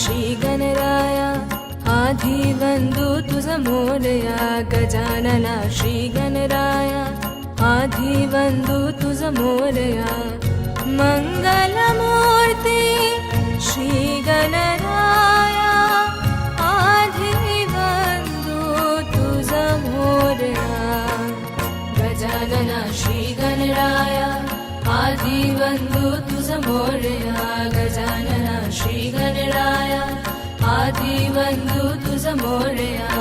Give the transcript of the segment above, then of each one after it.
श्री गणराया आधिवंदु तुझ मोरया गजानना श्री गणराया आधिवंदु तुझ मोरया मंगलमूर्ती श्री गणराया आधिवंदु तुझ मोरया गजानना श्री गणराया आधिवंदु तुझ मोरया गजानना श्री गणराया आधिवंदु तुझ मोरया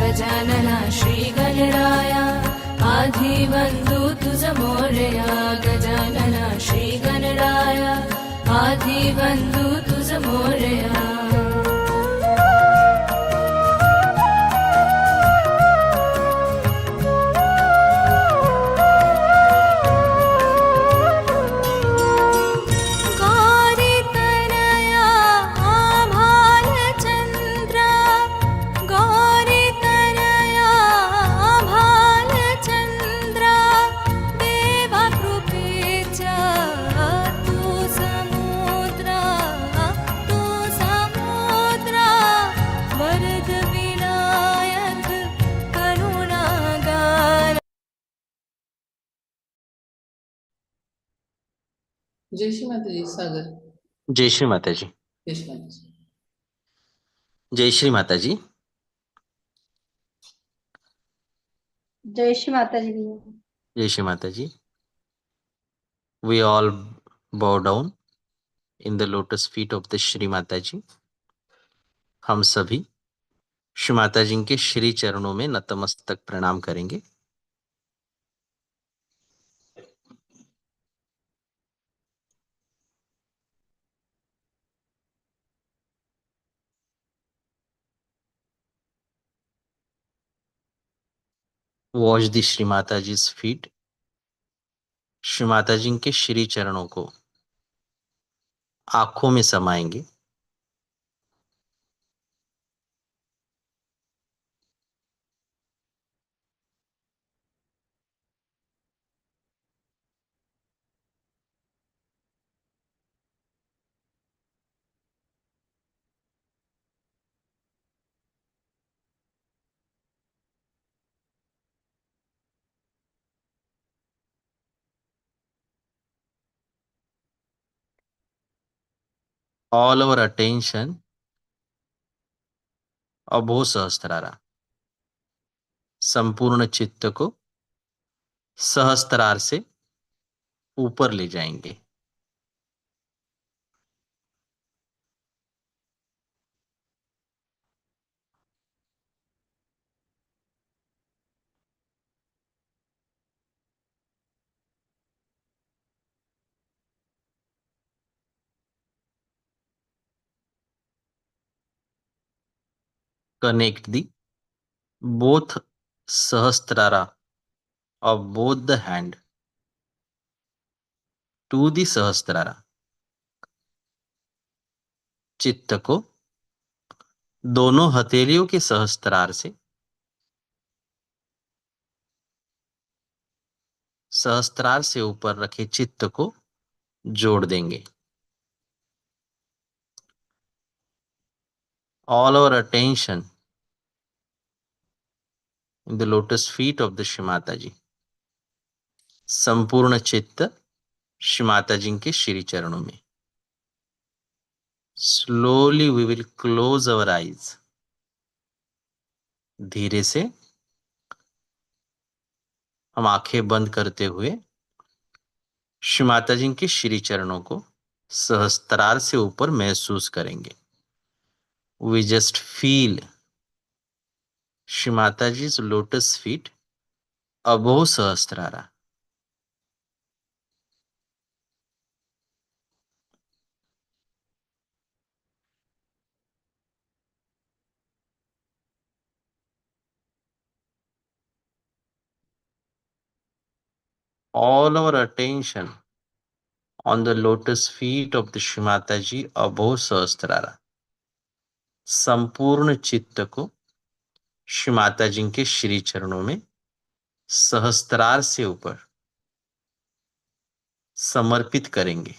गजानना श्री गणराया आधिवंदु तुझ मोरया गजानना श्री गणराया आधिवंदु तुझ मोरया जय श्री माता जी। सागर। जय श्री माता जी। जय श्री माता जी। जय श्री माता जी। जय श्री माता जी। जय श्री माता जी। We all bow down in the lotus feet of the Shri Mata जी। हम सभी श्री माता जी के श्री चरणों में नतमस्तक प्रणाम करेंगे। वॉश दी श्री माता जी फीट। श्री माता जी के श्री चरणों को आंखों में समाएंगे। All our attention अभो सहस्त्रारा, संपूर्ण चित्त को सहस्त्रार से ऊपर ले जाएंगे। Connect the both Sahasrara of both the hand to the Sahasrara। चित्त को दोनों हथेलियों के सहस्त्रार से सहस्त्रार से ऊपर रखे चित्त को जोड़ देंगे। All our attention in the lotus feet of the Shri Mata जी। संपूर्ण चित्त श्री माता जी के श्री चरणों में। Slowly we will close our eyes। धीरे से हम आंखें बंद करते हुए श्री माता जी के श्री चरणों को सहस्त्रार से ऊपर महसूस करेंगे. We just feel Shri Mataji's lotus feet above Sahasrara. All our attention on the lotus feet of the Shri Mataji above Sahasrara. संपूर्ण चित्त को श्री माता जी के श्री चरणों में सहस्त्रार से ऊपर समर्पित करेंगे.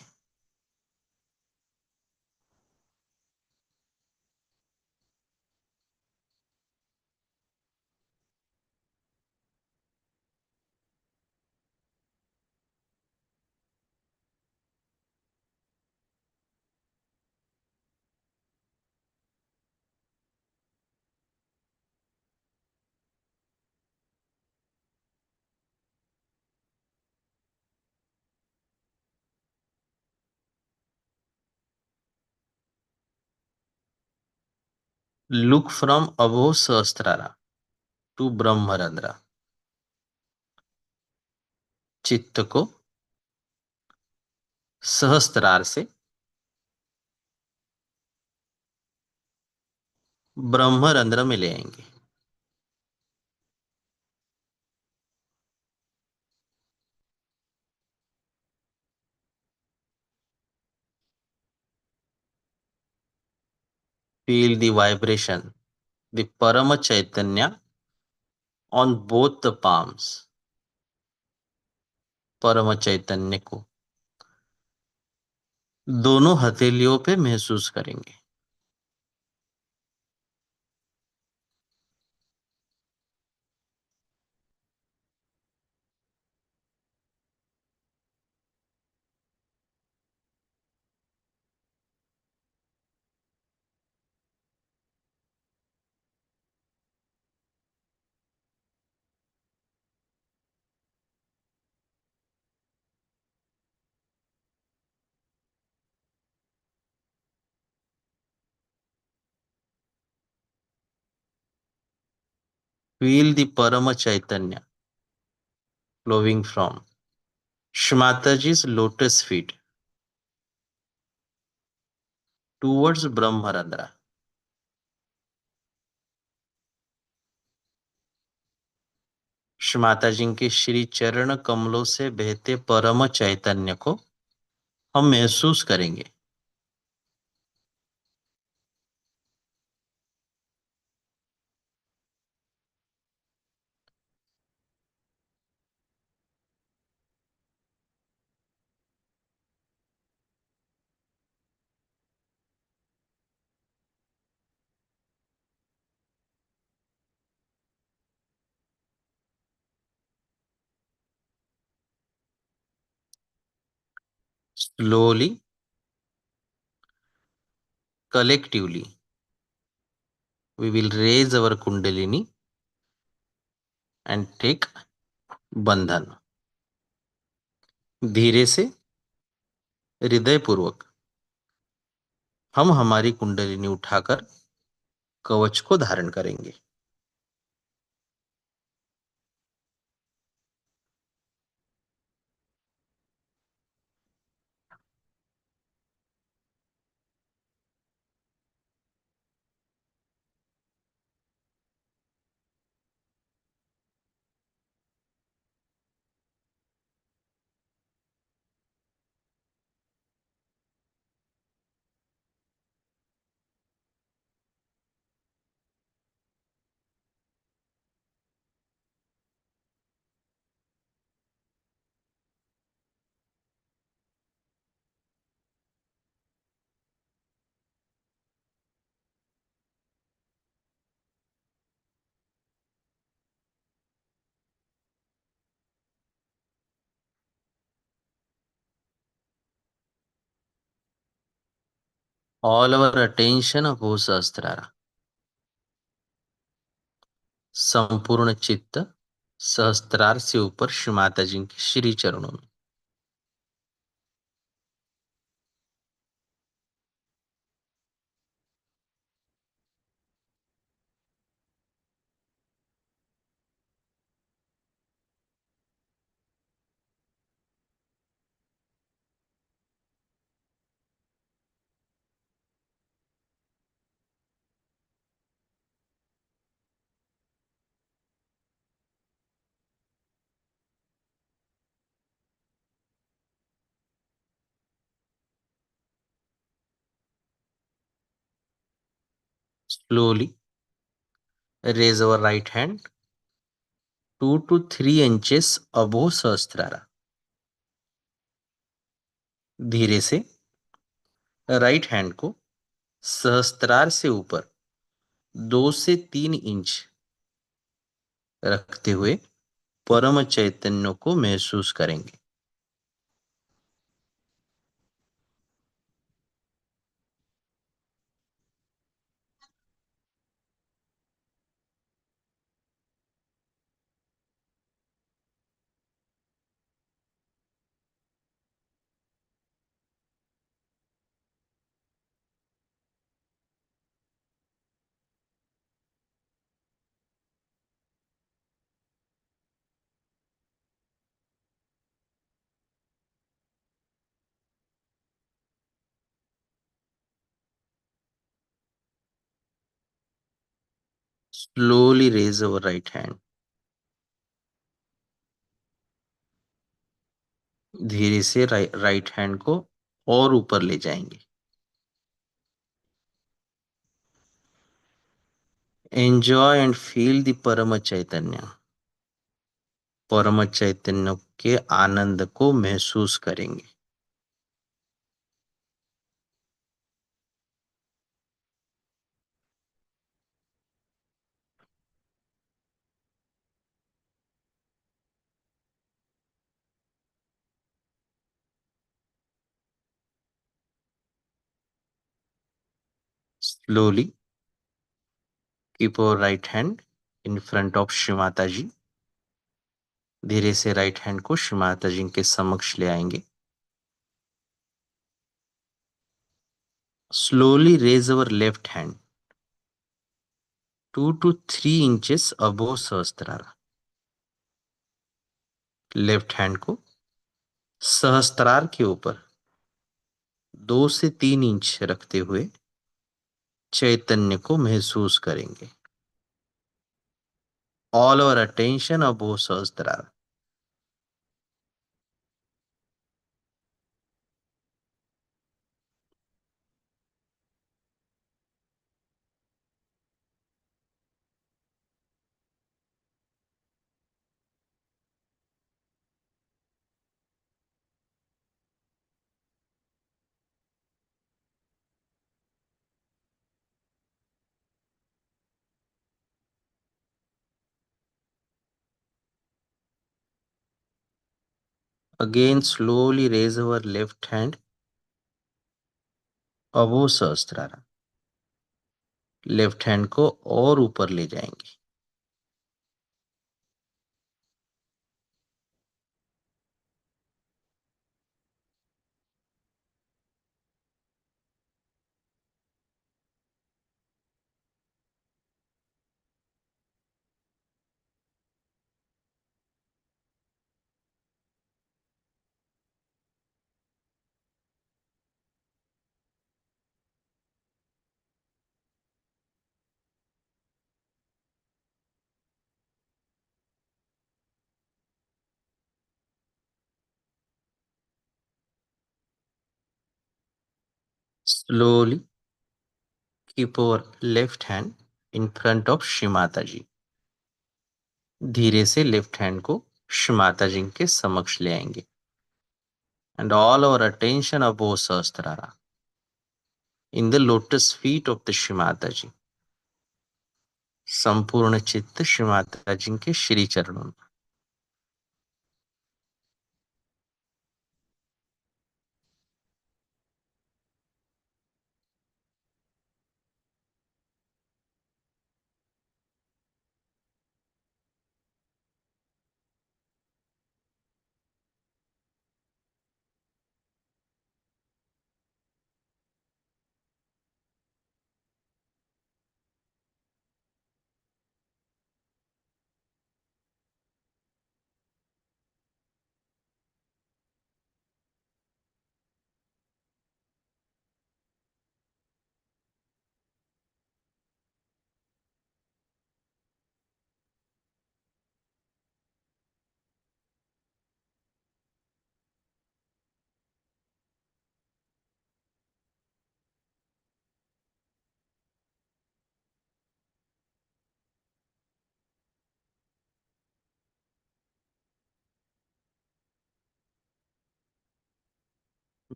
Look from above Sahasrara to Brahmarandra. चित्त को सहस्त्रार से ब्रह्मरंध्र में ले आएंगे. Feel the vibration, the Parama Chaitanya on both the palms. परम चैतन्य को दोनों हथेलियों पे महसूस करेंगे. Feel the Parama Chaitanya flowing from Shmataji's lotus feet towards Brahmarandra. Shri जी के श्री चरण कमलों से बहते परम चैतन्य को हम महसूस करेंगे. Slowly, collectively, we will raise our kundalini and take बंधन. धीरे से हृदय पूर्वक हम हमारी कुंडलिनी उठाकर कवच को धारण करेंगे. All our attention above सहस्त्रारा. संपूर्ण चित्त सहस्त्रार से ऊपर श्री माता जी के श्री चरणों में. Slowly raise our right hand 2 to 3 inches above सहस्त्रारा. धीरे से राइट हैंड को सहस्त्रार से ऊपर 2 से 3 इंच रखते हुए परम चैतन्य को महसूस करेंगे. Slowly raise our right hand. धीरे से राइट हैंड को और ऊपर ले जाएंगे. एंजॉय एंड फील द परम चैतन्य. परम चैतन्य के आनंद को महसूस करेंगे. Slowly keep our right hand in front of Shri Mata ji. धीरे से राइट हैंड को श्री माता जी के समक्ष ले आएंगे. Slowly raise our left hand 2 to 3 inches above Sahasrara. Left hand को सहस्त्रार के ऊपर 2 से 3 इंच रखते हुए चैतन्य को महसूस करेंगे. All our attention above Sahasrara. Again slowly raise our left hand above Sahasrara. Left hand को और ऊपर ले जाएंगे. Slowly keep our left hand in front of Shri Mata ji. धीरे से लेफ्ट हैंड को श्री माता जी के समक्ष ले आएंगे. And all our attention above सहस्त्रारा in the lotus feet of the Shri Mata जी. संपूर्ण चित्त श्री माता जी के श्री चरणों में.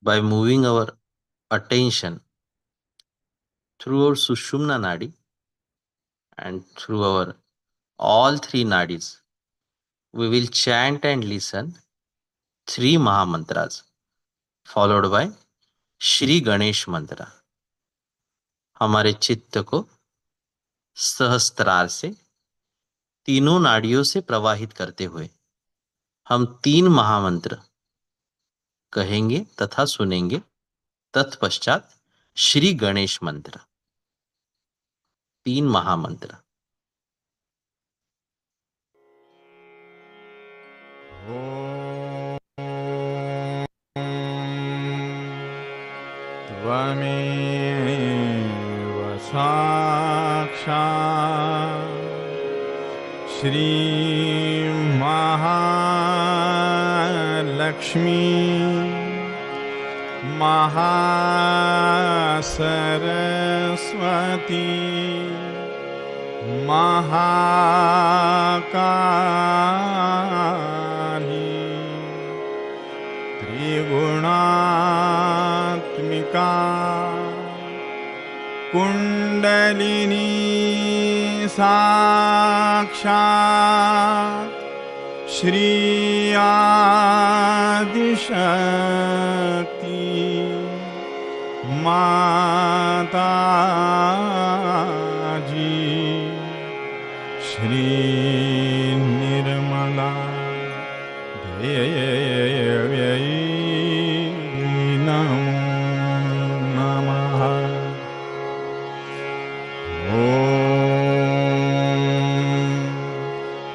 by moving our attention through our Sushumna Nadi and through our all three nadis, we will chant and listen three Mahamantras followed by Shri Ganesh मंत्र. हमारे चित्त को सहस्त्रार से तीनों नाड़ियों से प्रवाहित करते हुए हम तीन महामंत्र कहेंगे तथा सुनेंगे. तत्पश्चात श्री गणेश मंत्र. तीन महामंत्र. त्वमेव साक्षात् श्री महालक्ष्मी महासरस्वती महाकाली त्रिगुणात्मिका कुंडलिनी साक्षात् श्री आदिशक्ति माताजी श्री निर्मला देव्यै नमो नमः. ॐ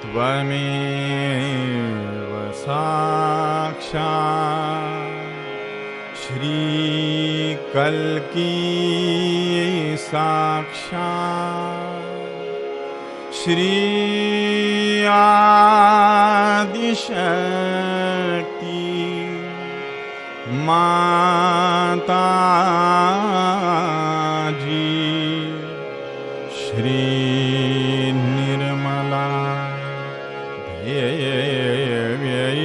त्वमेव साक्षात् श्री कल्की साक्षात् श्री आदिशक्ति माताजी श्री निर्मला देव्यै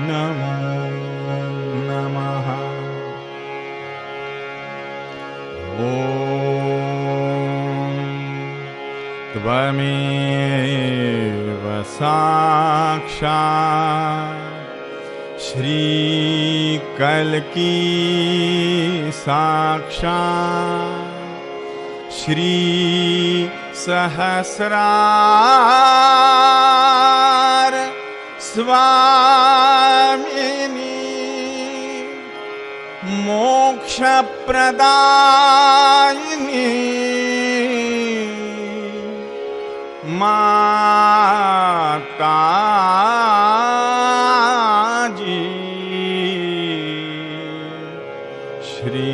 नमो नमः. ॐ त्वमेव साक्षात् श्री कल्की साक्षात् श्री सहस्रार स्वामिनी मोक्षप्रदायिनी माताजी श्री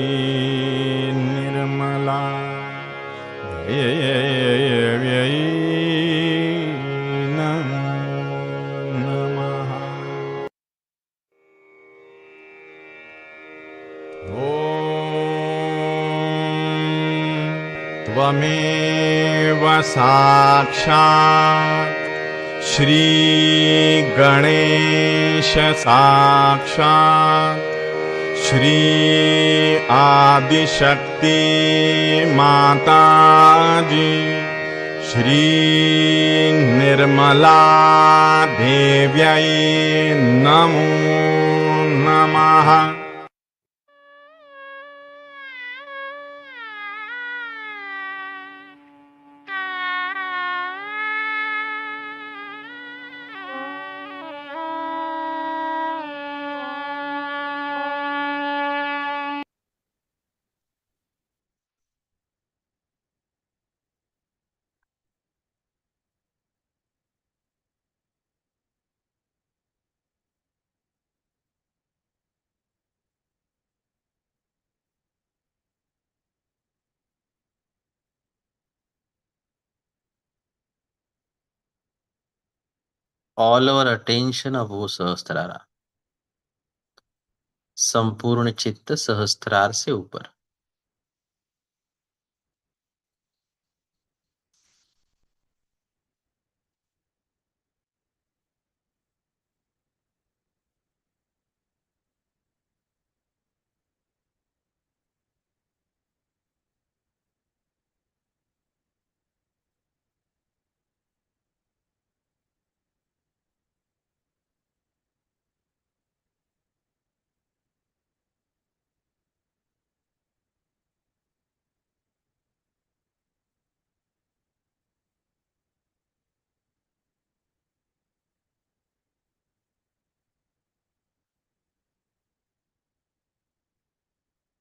निर्मला देव्यै नमो नमः. ॐ त्वमेव साक्षात् श्री गणेश साक्षात् श्री आदिशक्ति माताजी श्री निर्मला देव्यै नमो नमः. All our attention of वो सहस्त्रारा. संपूर्ण चित्त सहस्त्रार से ऊपर.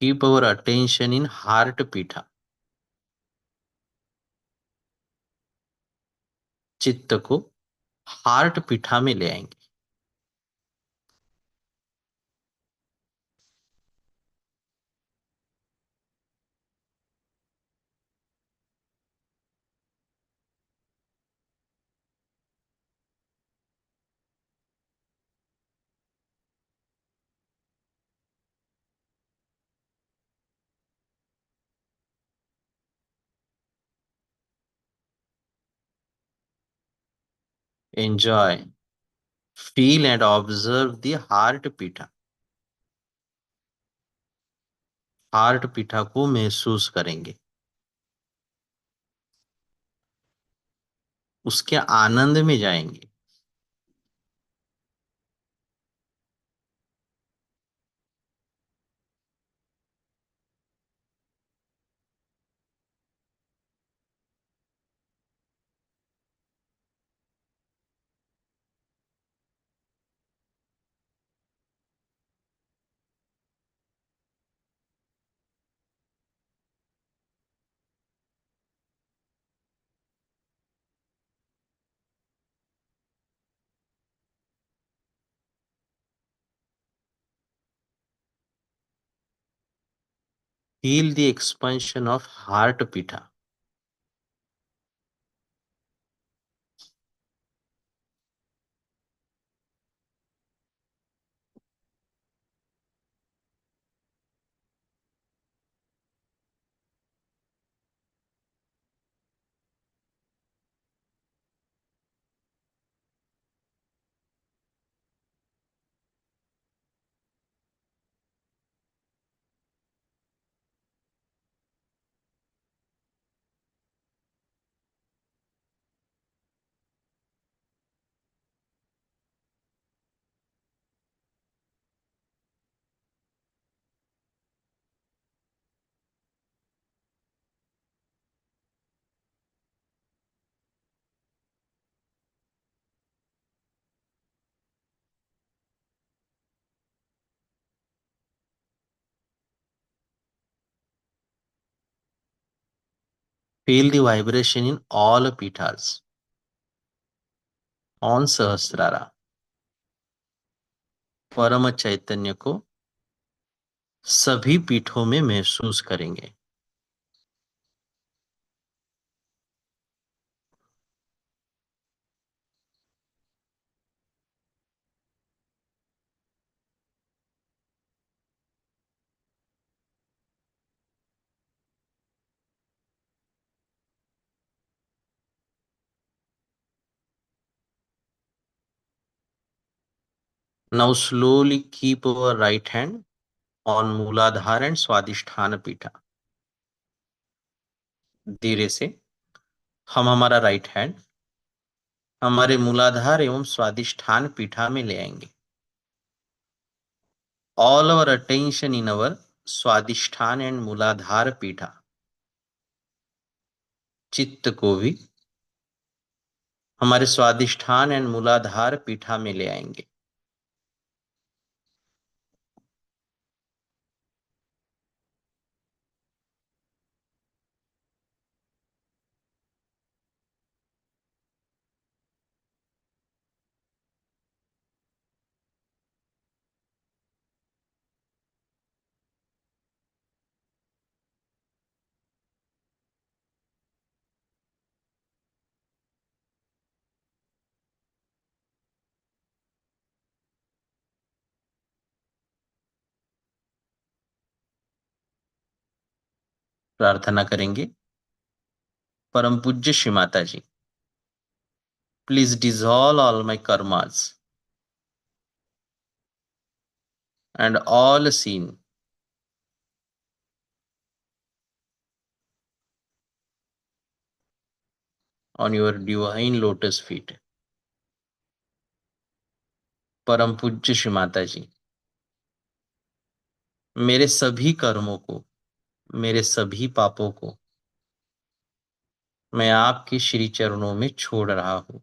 Keep our attention in heart पीठा, चित्त को हार्ट पीठा में ले आएंगे। Enjoy, feel and observe the heart पीठा। हार्ट पीठा को महसूस करेंगे, उसके आनंद में जाएंगे। Feel the expansion of heart पीठा। Feel the vibration in all pithas on Sahasrara। परम चैतन्य को सभी पीठों में महसूस करेंगे। Now slowly keep our right hand on मूलाधार एंड स्वादिष्ठान पीठा। धीरे से हम हमारा राइट हैंड हमारे मूलाधार एवं स्वादिष्ठान पीठा में ले आएंगे। All our attention in our Swadhisthana and मूलाधार पीठा। चित्त को भी हमारे स्वादिष्ठान एंड मूलाधार पीठा में ले आएंगे। प्रार्थना करेंगे। परम पूज्य Shri Mata ji, please dissolve all my karmas and all sins on your divine lotus feet. परम पूज्य श्री माता जी, मेरे सभी कर्मों को, मेरे सभी पापों को मैं आपके श्री चरणों में छोड़ रहा हूं।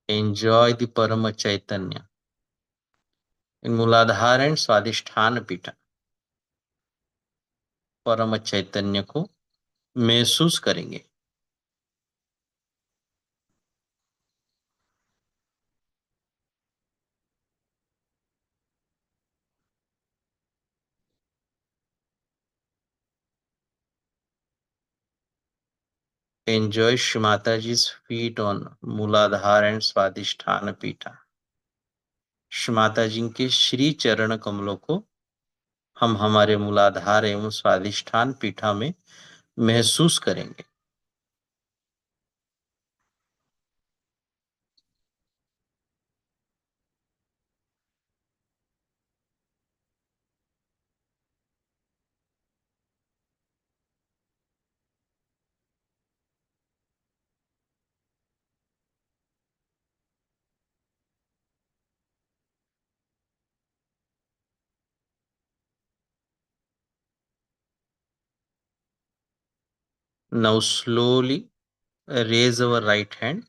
enjoy the Parama Chaitanya in Muladhara and Swadhisthana Pita. परम चैतन्य को महसूस करेंगे। Enjoy Shri Mataji's feet on Muladhara and Swadhisthana Pita. Shri Mata जी के श्री चरण कमलों को हम हमारे मूलाधार एवं स्वादिष्ठान पीठा में महसूस करेंगे। Now slowly raise our right hand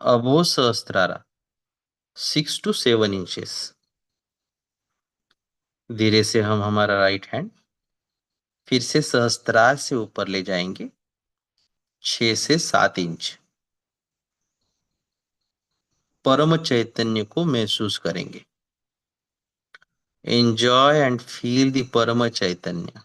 above Sahasrara 6 to 7 inches. धीरे से हम हमारा राइट हैंड फिर से सहस्त्रार से ऊपर ले जाएंगे 6 से 7 इंच। परम चैतन्य को महसूस करेंगे। एंजॉय एंड फील द परम चैतन्य।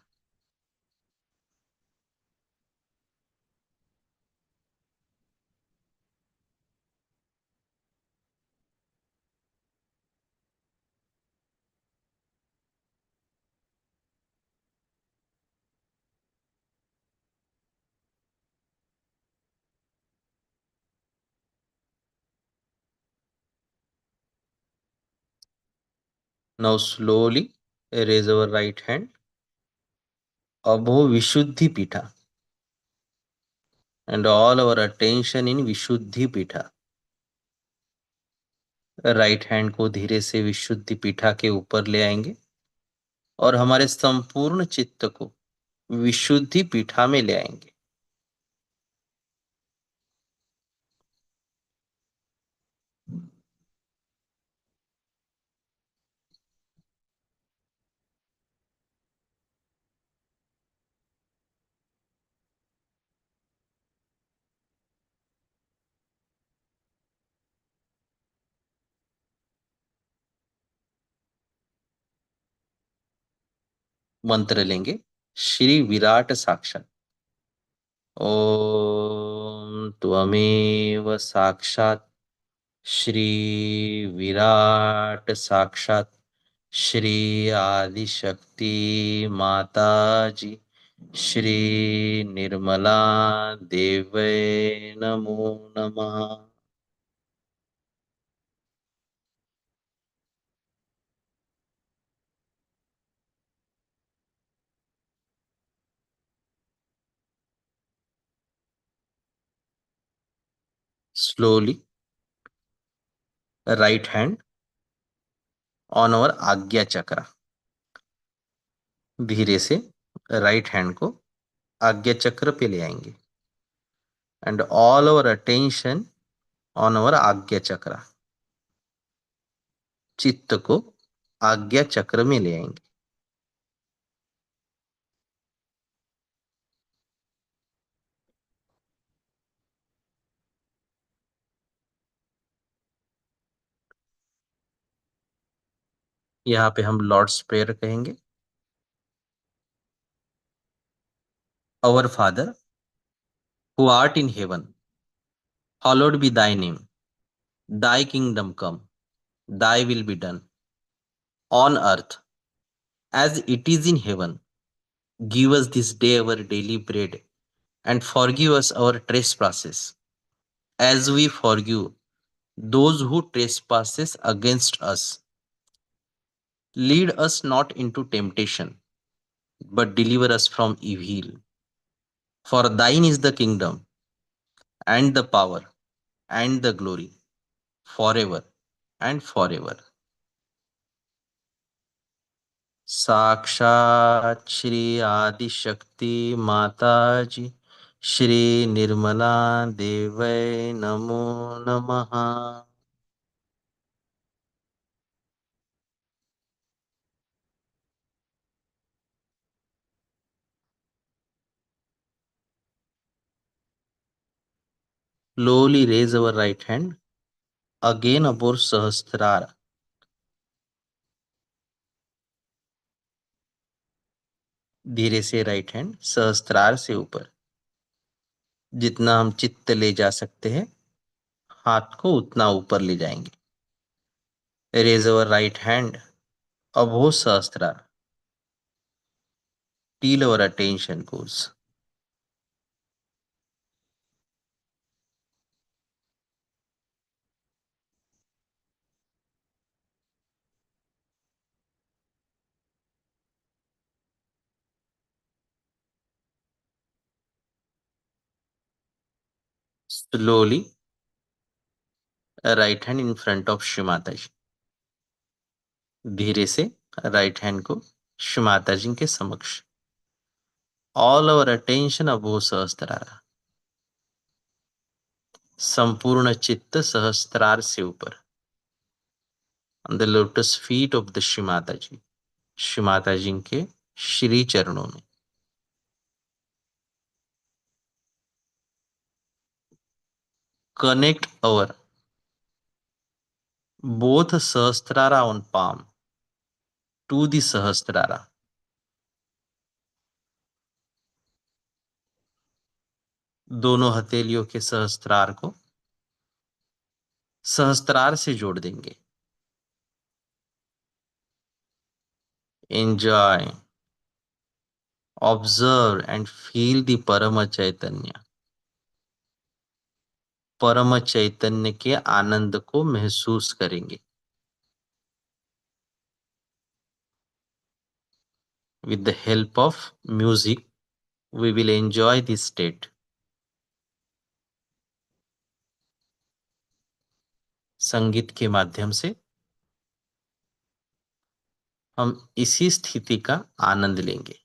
Now slowly raise our right hand above Vishuddhi Pitha and all our attention in Vishuddhi Pitha. Right hand को धीरे से विशुद्धि पीठा के ऊपर ले आएंगे और हमारे संपूर्ण चित्त को विशुद्धि पीठा में ले आएंगे। मंत्र लेंगे श्री विराट साक्षात। ओम त्वमेव साक्षात श्री विराट साक्षात श्री आदिशक्ति माता जी श्री निर्मला देवै नमो नमः। Slowly, right hand on our आज्ञा चक्र। धीरे से राइट हैंड को आज्ञा चक्र पे ले आएंगे and all over attention on our आज्ञा चक्र। चित्त को आज्ञा चक्र में ले आएंगे। यहाँ पे हम लॉर्ड्स प्रेयर कहेंगे। Our Father, who art in heaven, hallowed be thy name. Thy kingdom come, thy will be done on earth as it is in heaven. Give us this day our daily bread and forgive us our trespasses as we forgive those who trespasses against us. Lead us not into temptation, but deliver us from evil. For thine is the kingdom and the power and the glory forever and forever. साक्षात श्री आदि शक्ति माता जी श्री निर्मला देवै नमो नमः। Slowly raise our right hand again above Sahasrara. धीरे से right hand सहस्त्रार से ऊपर, जितना हम चित्त ले जा सकते हैं हाथ को उतना ऊपर ले जाएंगे। Raise our right hand above Sahasrara till our attention goes. Slowly right hand in front of Shri Mata ji. धीरे से राइट हैंड को श्री माता जी के समक्ष। ऑल अवर अटेंशन अबोव सहस्त्रार, संपूर्ण चित्त सहस्त्रार से ऊपर, on the lotus feet of the Shri Mata जी, श्री माता जी के श्री चरणों में। Connect our both Sahasrara on palm to the Sahasrara. दोनों हथेलियों के सहस्त्रार को सहस्त्रार से जोड़ देंगे। Enjoy, observe and feel the परम चैतन्य। परम चैतन्य के आनंद को महसूस करेंगे। With the help of music, we will enjoy this state. संगीत के माध्यम से हम इसी स्थिति का आनंद लेंगे।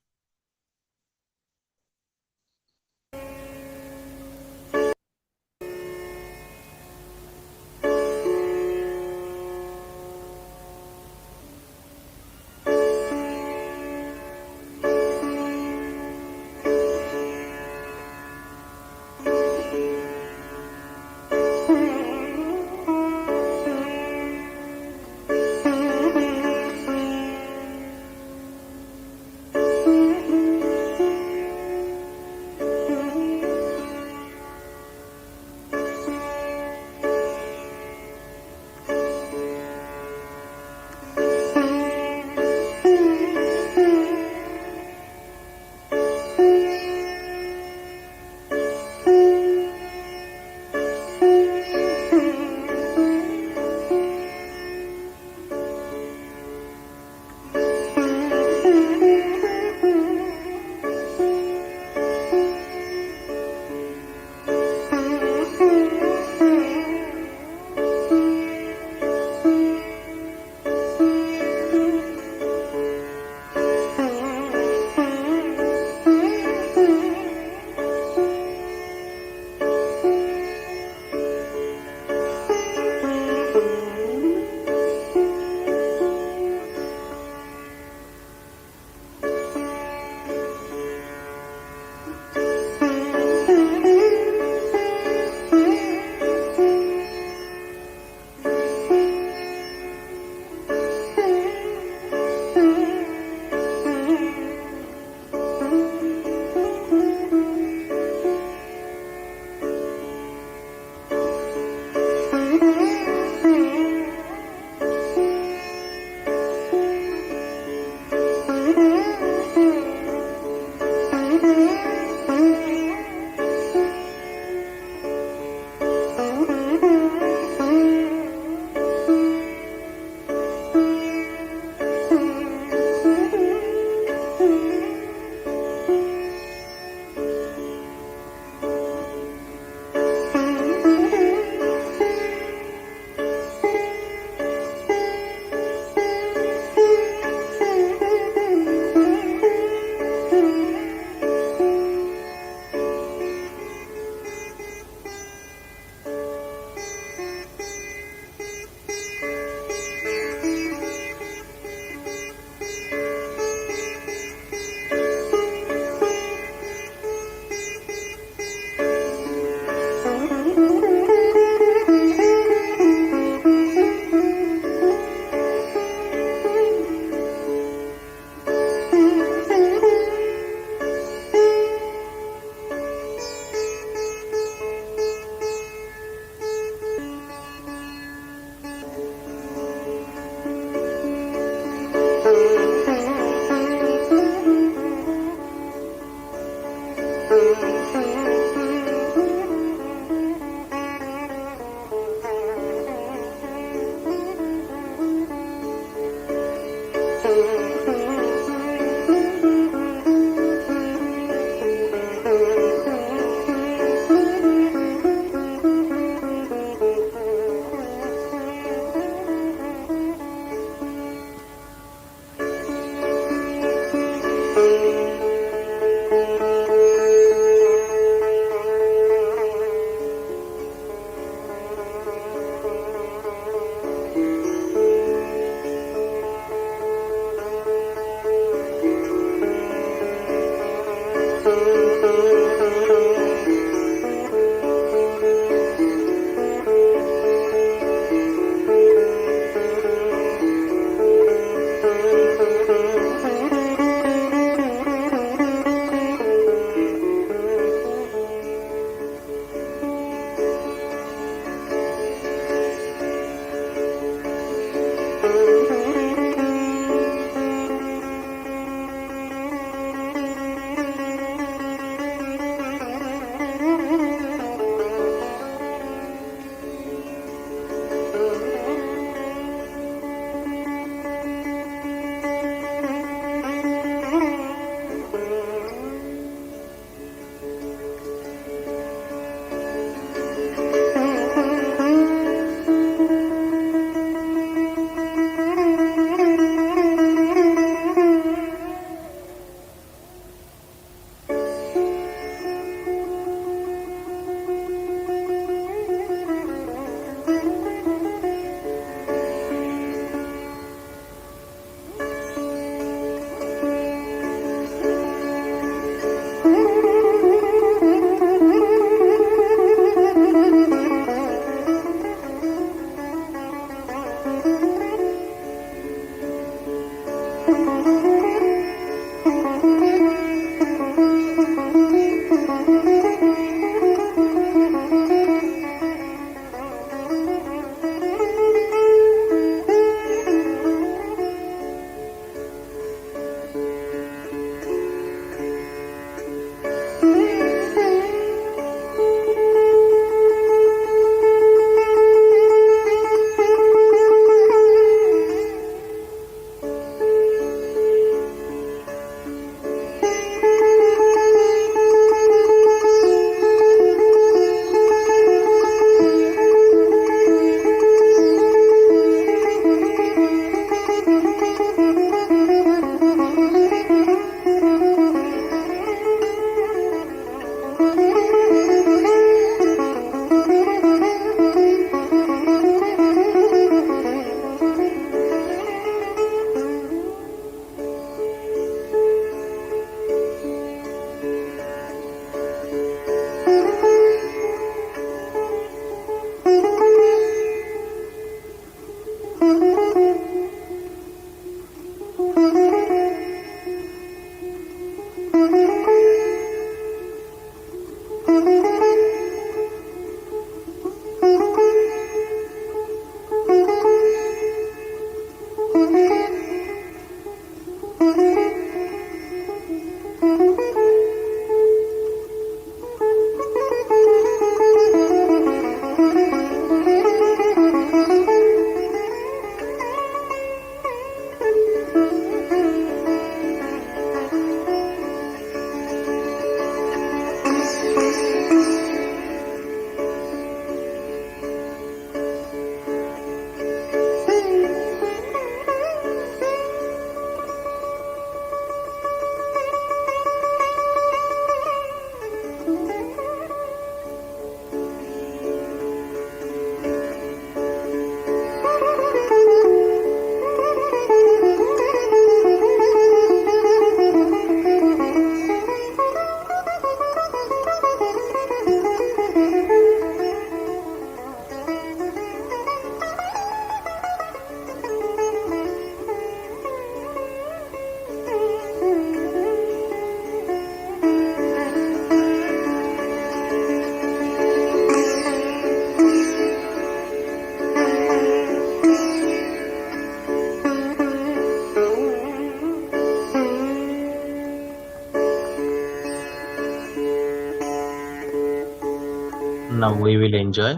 Now we will enjoy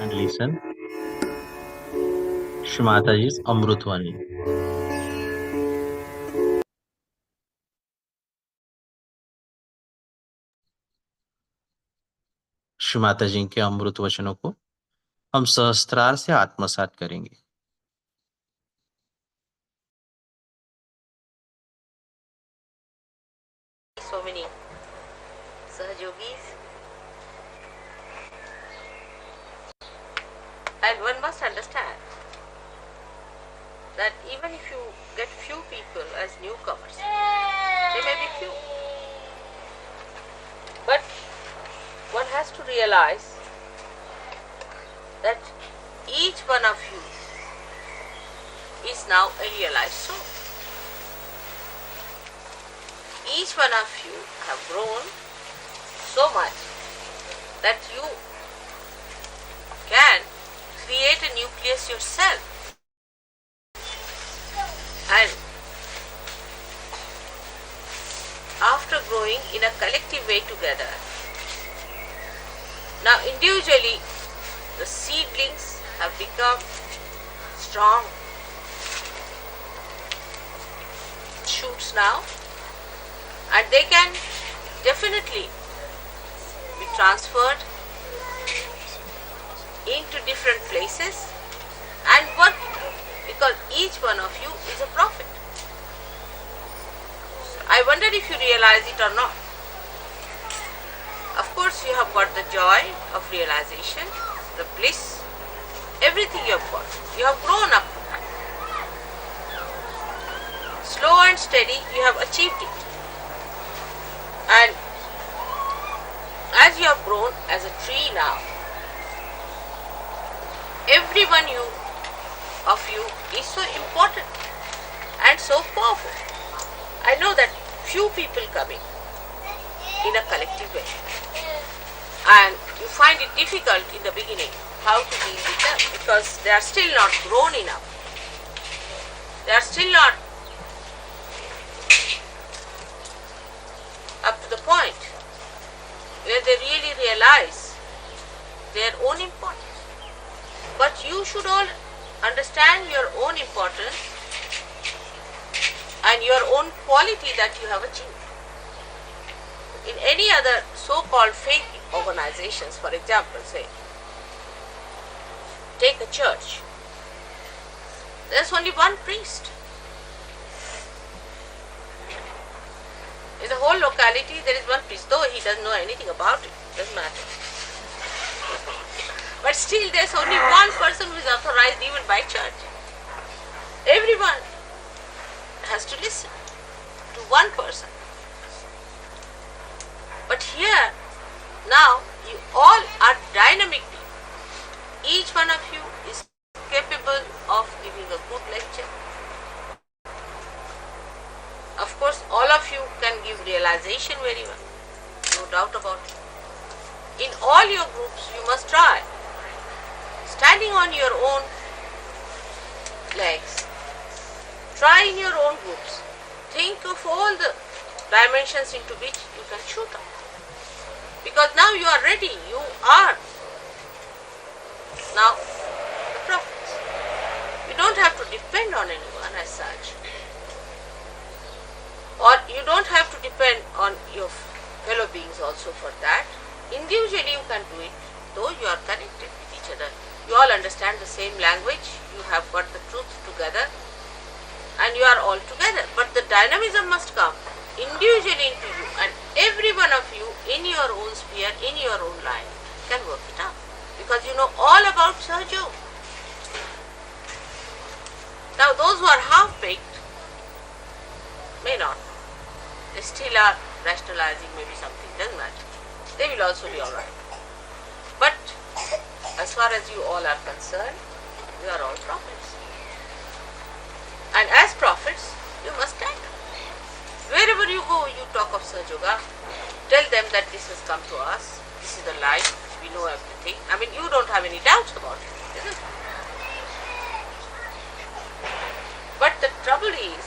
and listen Shri Mataji's Amrutvani. Shri Mata जी के अमृत वचनों को हम सहस्त्रार से आत्मसात करेंगे। So many Sahajogis, and one must understand that even if you get few people as newcomers, they may be few, but one has to realize that each one of you is now a realized soul. Each one of you have grown so much that you can create a nucleus yourself, and after growing in a collective way together, now individually the seedlings have become strong shoots now, and they can definitely be transferred into different places and work it out, because each one of you is a prophet. So I wonder if you realize it or not. Of course you have got the joy of realization, the bliss, everything you have got. You have grown up to that. Slow and steady you have achieved it. And as you have grown as a tree now, every one of you is so important and so powerful. I know that few people coming in a collective way, and you find it difficult in the beginning how to deal with them, because they are still not grown enough. They are still not up to the point where they really realize their own importance. But you should all understand your own importance and your own quality that you have achieved. In any other so-called fake organizations, for example, say, take a church, there's only one priest. In the whole locality there is one priest, though he doesn't know anything about it, doesn't matter. But still there's only one person who is authorized even by church. Everyone has to listen to one person. But here, now, you all are dynamic people. Each one of you is capable of giving a good lecture. Of course, all of you can give realization very well, no doubt about it. In all your groups, you must try standing on your own legs. Try in your own groups. Think of all the dimensions into which you can shoot up. Because now you are ready. You are now the prophets. You don't have to depend on anyone as such. Or you don't have to depend on your fellow beings also for that. Individually you can do it, though you are connected with each other. You all understand the same language, you have got the truth together, and you are all together. But the dynamism must come individually into you, and every one of you in your own sphere, in your own line, can work it out. Because you know all about Sahaja. Now those who are half-baked may not. They still are rationalizing maybe something, doesn't matter. They will also be alright. But as far as you all are concerned, you are all prophets. And as prophets, you must stand. Wherever you go, you talk of Sahaja. Tell them that this has come to us. This is the light. We know everything. I mean, you don't have any doubts about it, isn't it? But the trouble is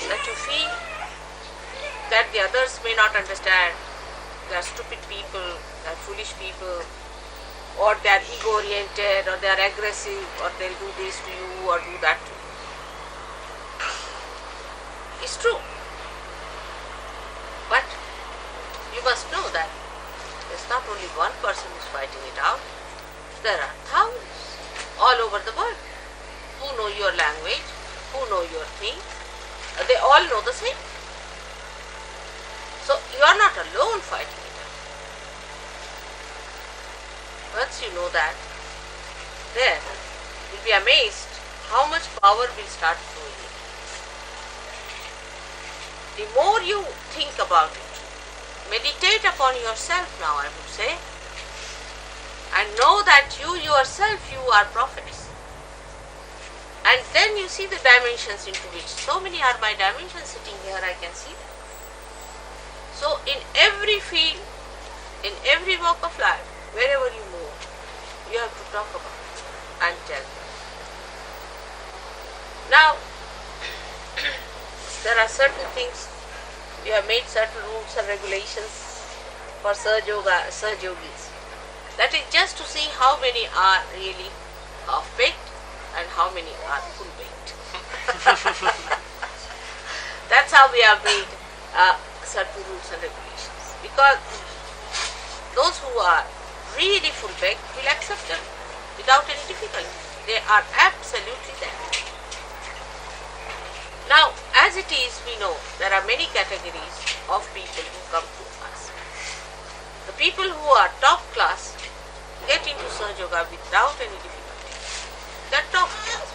that you feel that the others may not understand they are stupid people, they are foolish people, or they are ego-oriented, or they are aggressive, or they'll do this to you, or do that to you. It's true. But you must know that there's not only one person who's fighting it out, there are thousands all over the world who know your language, who know your thing, they all know the same. So you are not alone fighting it out. Once you know that, then you'll be amazed how much power will start flowing in. The more you think about it, meditate upon yourself now, I would say, and know that you yourself, you are prophetess. And then you see the dimensions into which, so many are my dimensions sitting here, I can see them. So in every field, in every walk of life, wherever you move, you have to talk about it and tell them. Now, there are certain things, we have made certain rules and regulations for Sahaja yogis. That is just to see how many are really half-baked and how many are full-baked. That's how we have made certain rules and regulations. Because those who are really full-baked will accept them without any difficulty. They are absolutely there. Now, as it is, we know there are many categories of people who come to us. The people who are top class get into Sahaja Yoga without any difficulty. They are top class.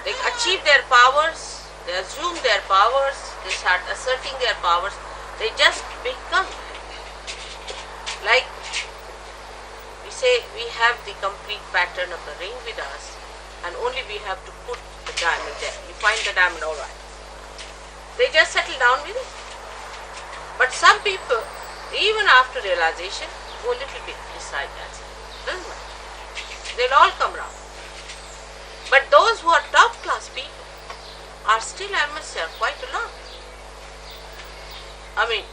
They achieve their powers, they assume their powers, they start asserting their powers, they just become. Like we say, we have the complete pattern of the ring with us, and only we have to put the diamond there. You find the diamond, all right. They just settle down with it. But some people, even after realization, go a little bit beside that. Doesn't matter. They'll all come round. But those who are top class people are still, I must say, quite a lot. I mean,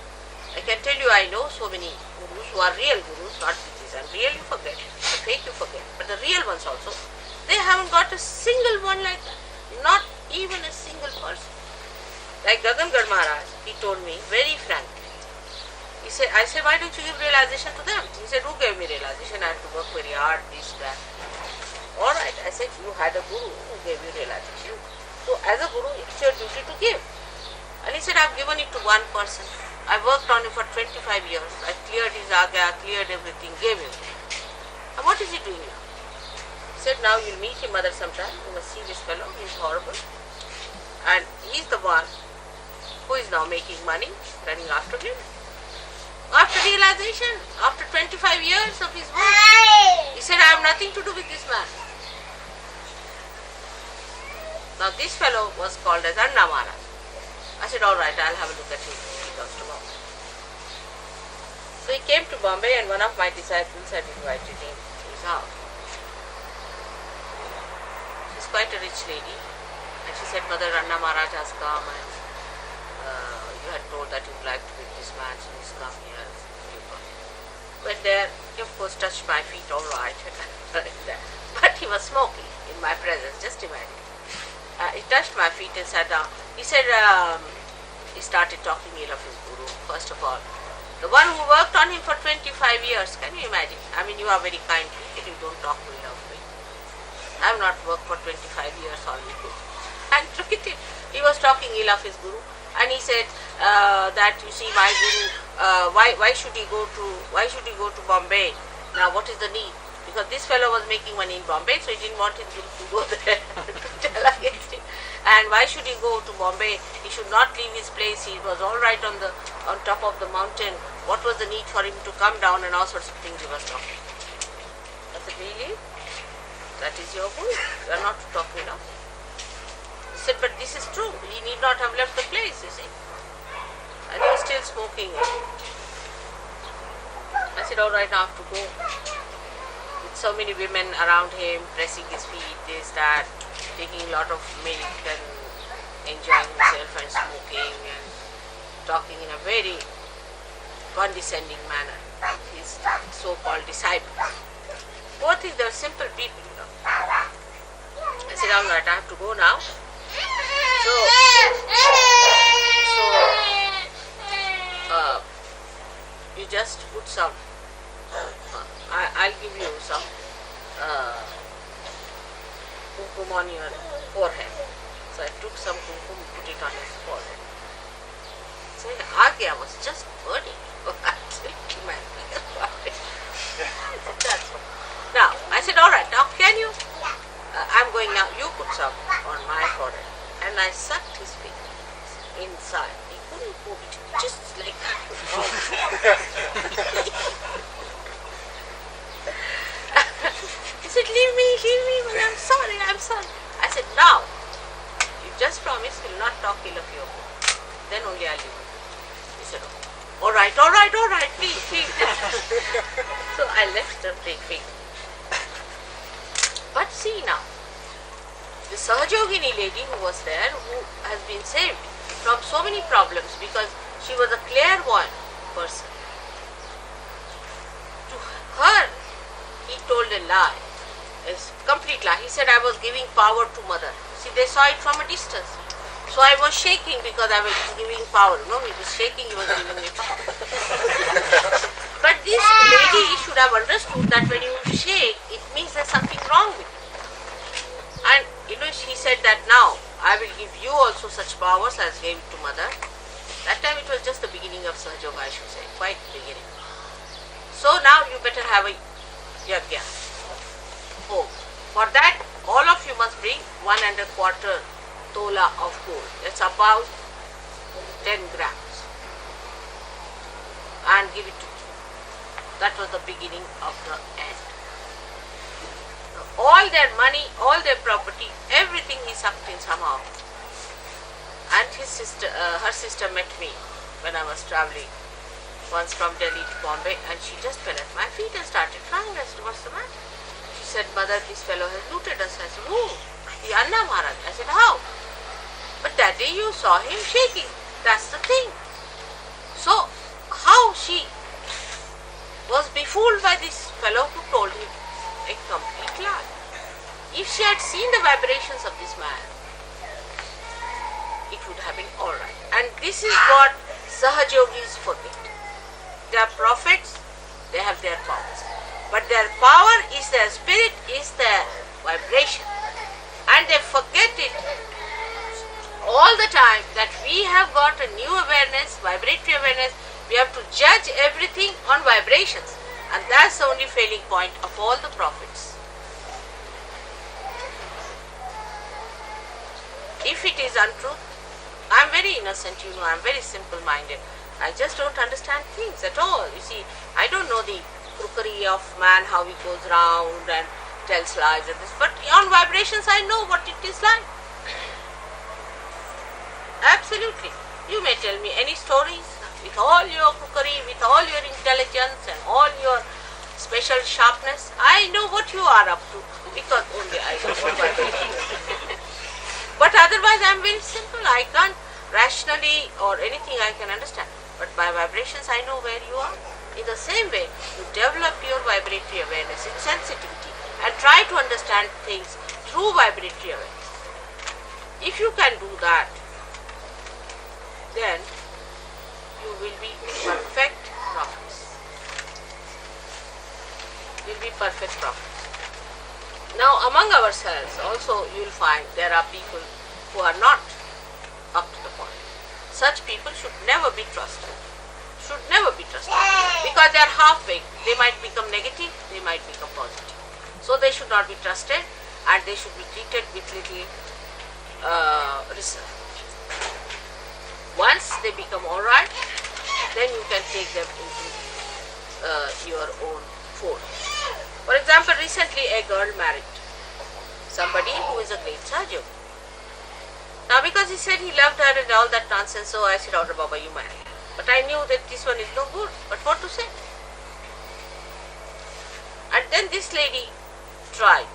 I can tell you, I know so many gurus who are real gurus, not witches, and real you forget, the fake you forget, but the real ones also, they haven't got a single one like that. Not even a single person. Like Gagangad Maharaj, he told me very frankly. He said, I said, why don't you give realization to them? He said, who gave me realization? I had to work very hard, this, that. Alright, I said, you had a guru who gave you realization. So as a guru, it's your duty to give. And he said, I've given it to one person. I worked on him for 25 years. I cleared his agya, cleared everything, gave him. And what is he doing now? He said, now you'll meet him mother sometime. You must see this fellow, he's horrible. And he's the one who is now making money, running after him. After realization, after 25 years of his work, he said, I have nothing to do with this man. Now this fellow was called as Anna Maharaj. I said, all right, I'll have a look at him when he comes to Bombay. So he came to Bombay and one of my disciples had invited him to his house. She's quite a rich lady. And she said, Mother, Anna Maharaj has come and you had told that you would like to meet this man, so he's come here. Went there, he of course touched my feet, all right. But he was smoking in my presence, just imagine. He touched my feet and sat down. He said, he started talking ill of his guru, first of all. The one who worked on him for 25 years, can you imagine? I mean, you are very kind people, you don't talk ill of me. I have not worked for 25 years on you. And look at him, he was talking ill of his guru. And he said that, you see, my guru, why should he go to Bombay? Now what is the need? Because this fellow was making money in Bombay, so he didn't want his guru to go there to tell against him. And why should he go to Bombay? He should not leave his place. He was all right on top of the mountain. What was the need for him to come down, and all sorts of things he was talking? I said, really? That is your guru? You are not talking now. He said, but this is true. He need not have left the place, you see. And he was still smoking. I said, all right, now I have to go. With so many women around him, pressing his feet, this, that, taking a lot of milk and enjoying himself and smoking and talking in a very condescending manner his so-called disciples. Poor things, they were simple people, you know. I said, all right, I have to go now. So you just put some, I'll give you some kumkum on your forehead. So I took some kumkum, put it on his forehead. So I was just burning. Now, I said, all right, now can you, I'm going now, you put some on my forehead. And I sucked his fingers inside. He couldn't move it, just like that. He said, leave me, I'm sorry. I said, now, you just promise you'll not talk ill of your book. Then only I'll leave you. He said, oh, all right, please. So I left the big. But see now, the Sahajogini lady who was there, who has been saved from so many problems because she was a clairvoyant person. To her, he told a lie, a complete lie. He said, I was giving power to mother. See, they saw it from a distance. So I was shaking because I was giving power. No, he was shaking, he was giving me power. But this lady should have understood that when you shake, it means there's something wrong with you. And she said that now I will give you also such powers as gave it to mother. That time it was just the beginning of Sahaja Yoga, I should say, quite beginning. So now you better have a yagya. Oh, for that all of you must bring 1.25 tola of gold. That's about 10 grams. And give it to me. That was the beginning of the end. All their money, all their property, everything he sucked in somehow. And her sister met me when I was traveling once from Delhi to Bombay, and she just fell at my feet and started crying. I said, what's the matter? She said, mother, this fellow has looted us. I said, who? The Anna Maharaj. I said, how? But that day you saw him shaking. That's the thing. So, how she was befooled by this fellow who told him a complete lie. If she had seen the vibrations of this man, it would have been alright. And this is what Sahajogis forget. They are prophets, they have their powers. But their power is their spirit, is their vibration. And they forget it all the time that we have got a new awareness, vibratory awareness. We have to judge everything on vibrations. And that's the only failing point of all the prophets. If it is untruth, I am very innocent, I am very simple-minded. I just don't understand things at all. You see, I don't know the crookery of man, how he goes round and tells lies and this. But on vibrations, I know what it is like. Absolutely. You may tell me any stories with all your crookery, with all your intelligence and all your special sharpness. I know what you are up to because only I know what vibrations. But otherwise I am very simple. I can't rationally or anything I can understand. But by vibrations I know where you are. In the same way, you develop your vibratory awareness, its sensitivity, and try to understand things through vibratory awareness. If you can do that, then you will be perfect prophets. You will be perfect prophets. Now among ourselves also you will find there are people who are not up to the point. Such people should never be trusted. Because they are half-baked. They might become negative, they might become positive. So they should not be trusted and they should be treated with little reserve. Once they become alright, then you can take them into your own fold. For example, recently a girl married somebody who is a great Sahaja. Now because he said he loved her and all that nonsense, so I said, "Order Baba, you marry." But I knew that this one is no good. But what to say? And then this lady tried.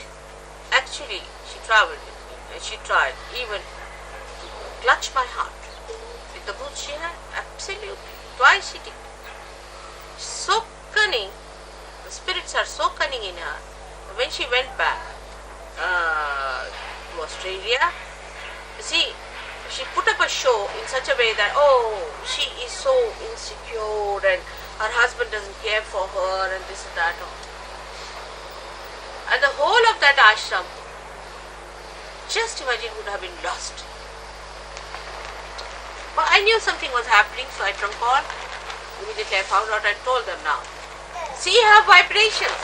Actually, she traveled with me and she tried even to clutch my heart with the boots she had. Absolutely. Twice she did. so cunning, the spirits are so cunning in her. When she went back to Australia, you see, she put up a show in such a way that, oh, she is so insecure and her husband doesn't care for her and this and that. And the whole of that ashram, just imagine, would have been lost. But I knew something was happening, so I trunk call. Immediately I found out, I told them now. See her vibrations.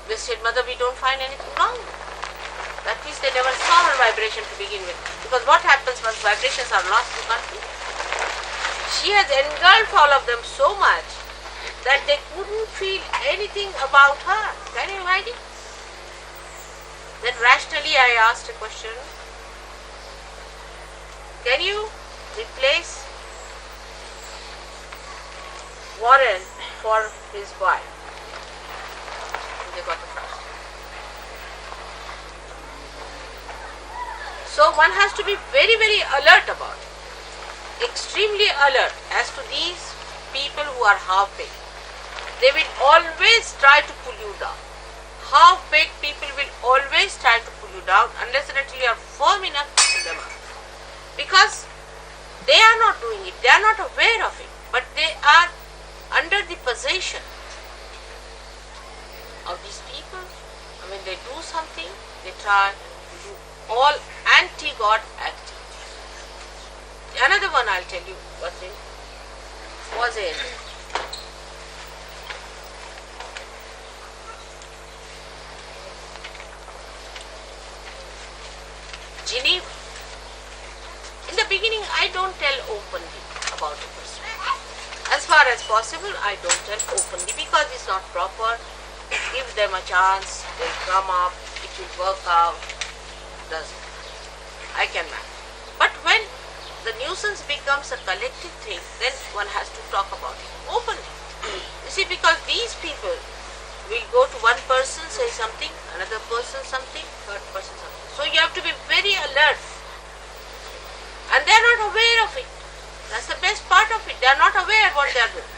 They said, Mother, we don't find anything wrong. That means they never saw her vibration to begin with. Because what happens once vibrations are lost, you can't feel. She has engulfed all of them so much that they couldn't feel anything about her. Can you imagine? Then rationally I asked a question. Can you replace Warren for his wife? They got the trust. So one has to be very, very alert about it. Extremely alert as to these people who are half-baked. They will always try to pull you down. Half-baked people will always try to pull you down unless and until you are firm enough to pull them up. Because they are not doing it, they are not aware of it, but they are under the possession of these people. And when they do something, they try to do all anti-God activities. Another one I'll tell you was in Geneva. In the beginning, I don't tell openly about a person. As far as possible, I don't tell openly because it's not proper. Give them a chance, they'll come up, it will work out. Doesn't. I can manage. But when the nuisance becomes a collective thing, then one has to talk about it openly. You see, because these people will go to one person, say something, another person something, third person something. So you have to be very alert. And they are not aware of it. That's the best part of it. They are not aware what they are doing.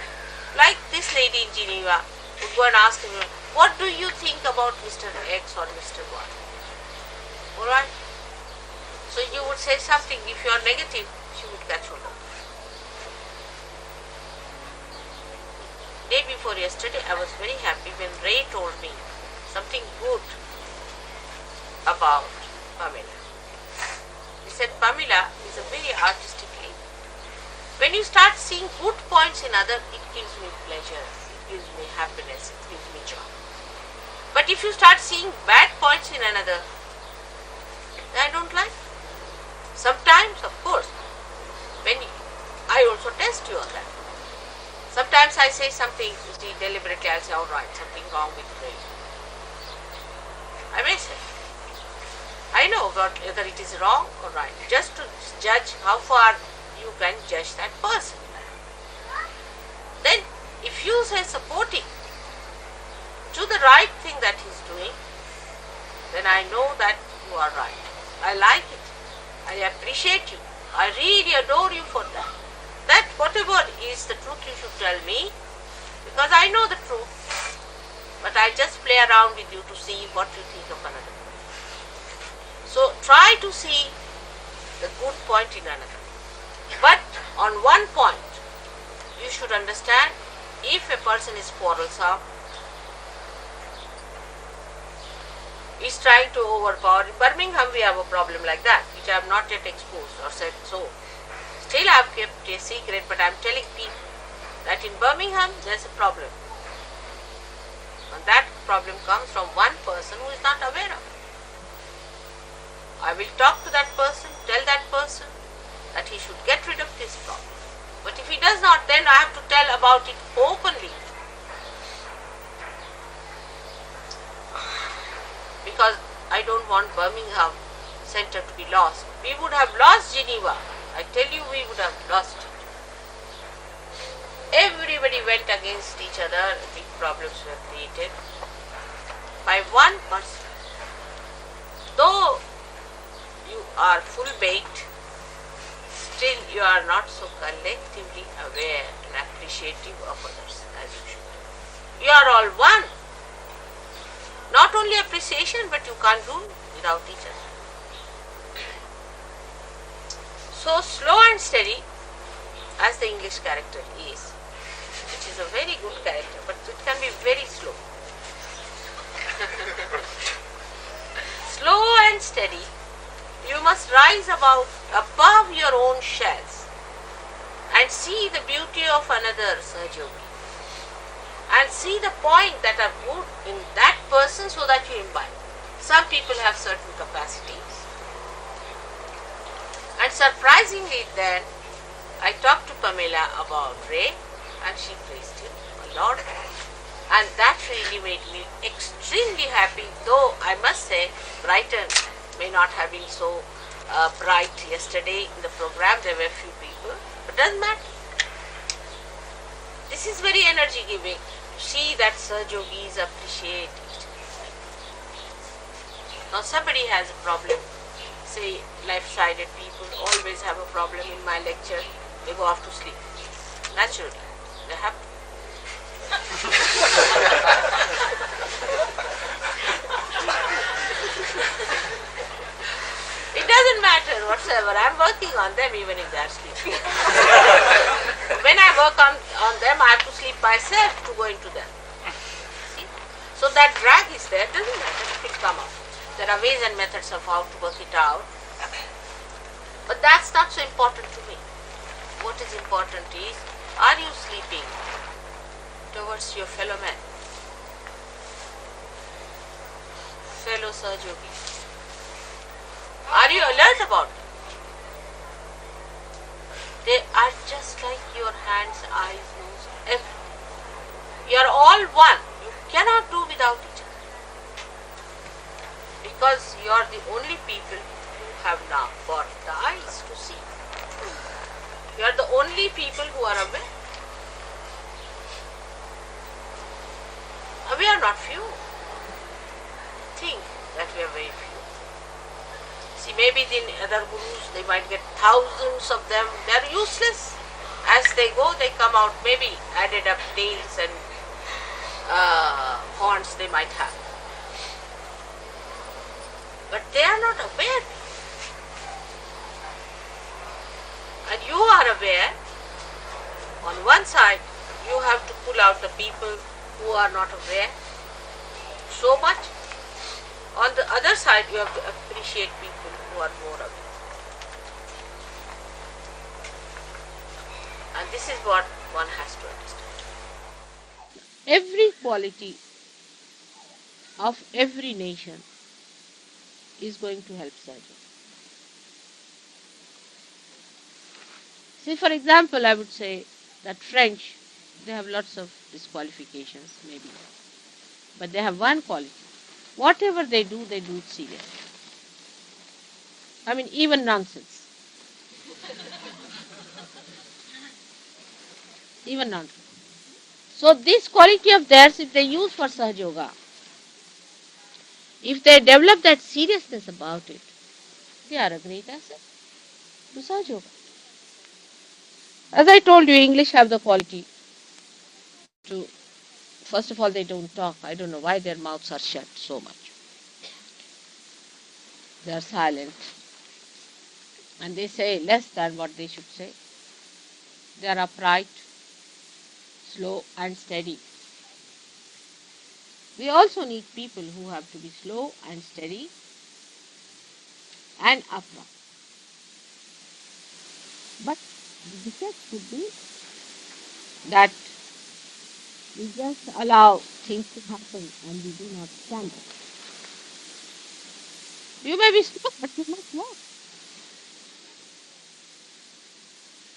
Like this lady in Geneva would go and ask him, what do you think about Mr. X or Mr. Y? Alright? So you would say something. If you are negative, she would catch hold of it. Day before yesterday, I was very happy when Ray told me something good about Pamela. He said Pamela is a very artistic lady. When you start seeing good points in others, it gives me pleasure, it gives me happiness, it gives me joy. But if you start seeing bad points in another, I don't like it. Sometimes, of course, when I also test you on that. Sometimes I say something, you see, deliberately I'll say, alright, something wrong with Ray. I may say. I know whether it is wrong or right, just to judge how far you can judge that person. Then, if you say supporting to the right thing that he's doing, then I know that you are right. I like it. I appreciate you. I really adore you for that. That whatever is the truth you should tell me, because I know the truth, but I just play around with you to see what you think of another person. So try to see the good point in another. But on one point, you should understand, if a person is quarrelsome, is trying to overpower. In Birmingham we have a problem like that, which I have not yet exposed or said so. Still I have kept a secret, but I am telling people that in Birmingham there is a problem. And that problem comes from one person who is not aware of it. I will talk to that person, tell that person that he should get rid of this problem. But if he does not, then I have to tell about it openly. Because I don't want Birmingham Center to be lost. We would have lost Geneva. I tell you, we would have lost it. Everybody went against each other. Big problems were created by one person. Though you are full baked, still you are not so collectively aware and appreciative of others as you should. You are all one. Not only appreciation, but you can't do without each other. So slow and steady, as the English character is, which is a very good character, but it can be very slow. Slow and steady, you must rise above your own shells and see the beauty of another Sahaja, and see the point that are good in that person so that you imbibe. Some people have certain capacities, and surprisingly then I talked to Pamela about Ray and she praised him a lot, and that really made me extremely happy, though I must say Brighton may not have been so bright yesterday in the program. There were few people, but doesn't matter. This is very energy giving. See that Sahaja yogis appreciate each other. Now somebody has a problem, say left-sided people always have a problem in my lecture, they go off to sleep. Naturally, they have to. It doesn't matter whatsoever, I'm working on them even if they are sleeping. When I work on them, I have to sleep myself to go into them. See? So that drag is there, doesn't matter, it will come out. There are ways and methods of how to work it out. But that's not so important to me. What is important is, are you sleeping towards your fellow men, fellow Sahaja yogis? Are you alert about them? They are just like your hands, eyes, nose, everything. You are all one. You cannot do without each other. Because you are the only people who have now got the eyes to see. You are the only people who are aware. We are not few. Think that we are very few. See, maybe the other gurus, they might get thousands of them. They are useless. As they go, they come out, maybe added up tails and horns they might have. But they are not aware. And you are aware. On one side, you have to pull out the people who are not aware so much. On the other side, you have to appreciate people who are more aware. And this is what one has to understand. Every quality of every nation is going to help Sahaja. See, for example, I would say that French, they have lots of disqualifications, maybe. But they have one quality. Whatever they do it seriously. I mean, even nonsense. Even nonsense. So this quality of theirs, if they use for Sahaja Yoga, if they develop that seriousness about it, they are a great asset to Sahaja Yoga. As I told you, English have the quality to, first of all, they don't talk. I don't know why their mouths are shut so much. They are silent. And they say less than what they should say. They are upright, slow and steady. We also need people who have to be slow and steady and upright. But the defect could be that we just allow things to happen and we do not stand up. You may be slow, but you must walk.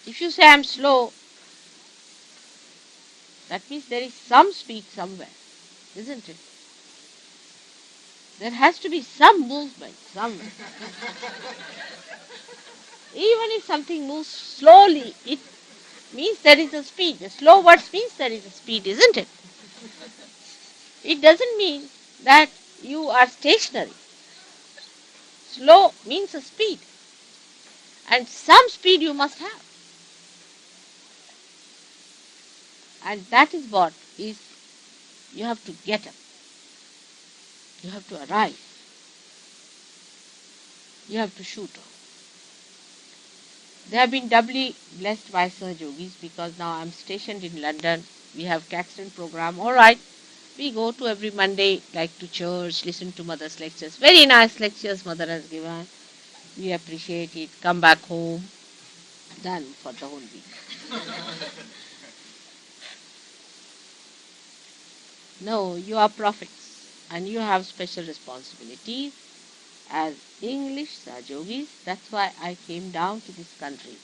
If you say I am slow, that means there is some speed somewhere, isn't it? There has to be some movement somewhere. Even if something moves slowly, it means there is a speed. The slow words means there is a speed, isn't it? It doesn't mean that you are stationary. Slow means a speed. And some speed you must have. And that is what is, you have to get up. You have to arrive. You have to shoot off. They have been doubly blessed by Sahaja yogis because now I am stationed in London. We have Caxton program. All right. We go to every Monday, like to church, listen to mother's lectures. Very nice lectures mother has given. We appreciate it. Come back home. Done for the whole week. No, you are prophets and you have special responsibilities as English Sahaja yogis. That's why I came down to this country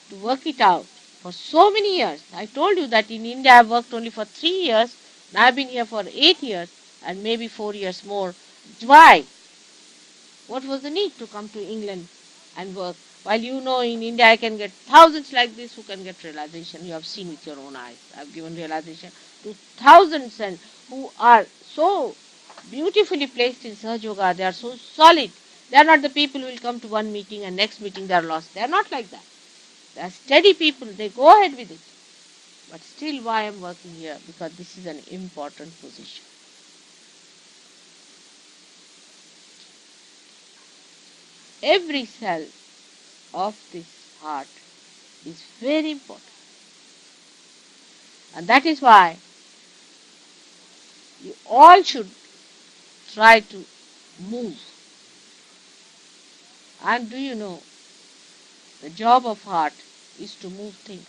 to work it out for so many years. I told you that in India I worked only for 3 years. Now I've been here for 8 years and maybe 4 years more. Why? What was the need to come to England and work? While you know in India I can get thousands like this who can get realization. You have seen with your own eyes. I've given realization to thousands and who are so beautifully placed in Sahaja Yoga. They are so solid. They are not the people who will come to one meeting and next meeting they are lost. They are not like that. They are steady people. They go ahead with it. But still why I am working here? Because this is an important position. Every cell of this heart is very important. And that is why you all should try to move. And do you know, the job of heart is to move things.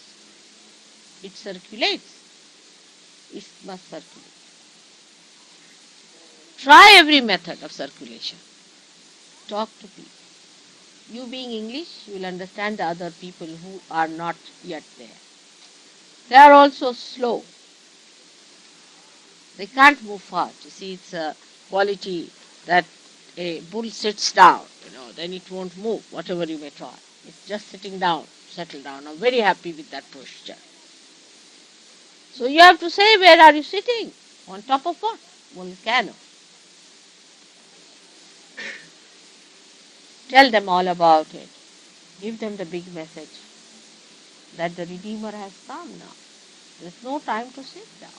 It circulates. It must circulate. Try every method of circulation. Talk to people. You being English, you will understand the other people who are not yet there. They are also slow. They can't move fast. You see, it's a quality that a bull sits down, then it won't move, whatever you may try. It's just sitting down, settle down. I'm very happy with that posture. So you have to say, where are you sitting? On top of what? Volcano. Tell them all about it. Give them the big message that the Redeemer has come now. There's no time to sit down.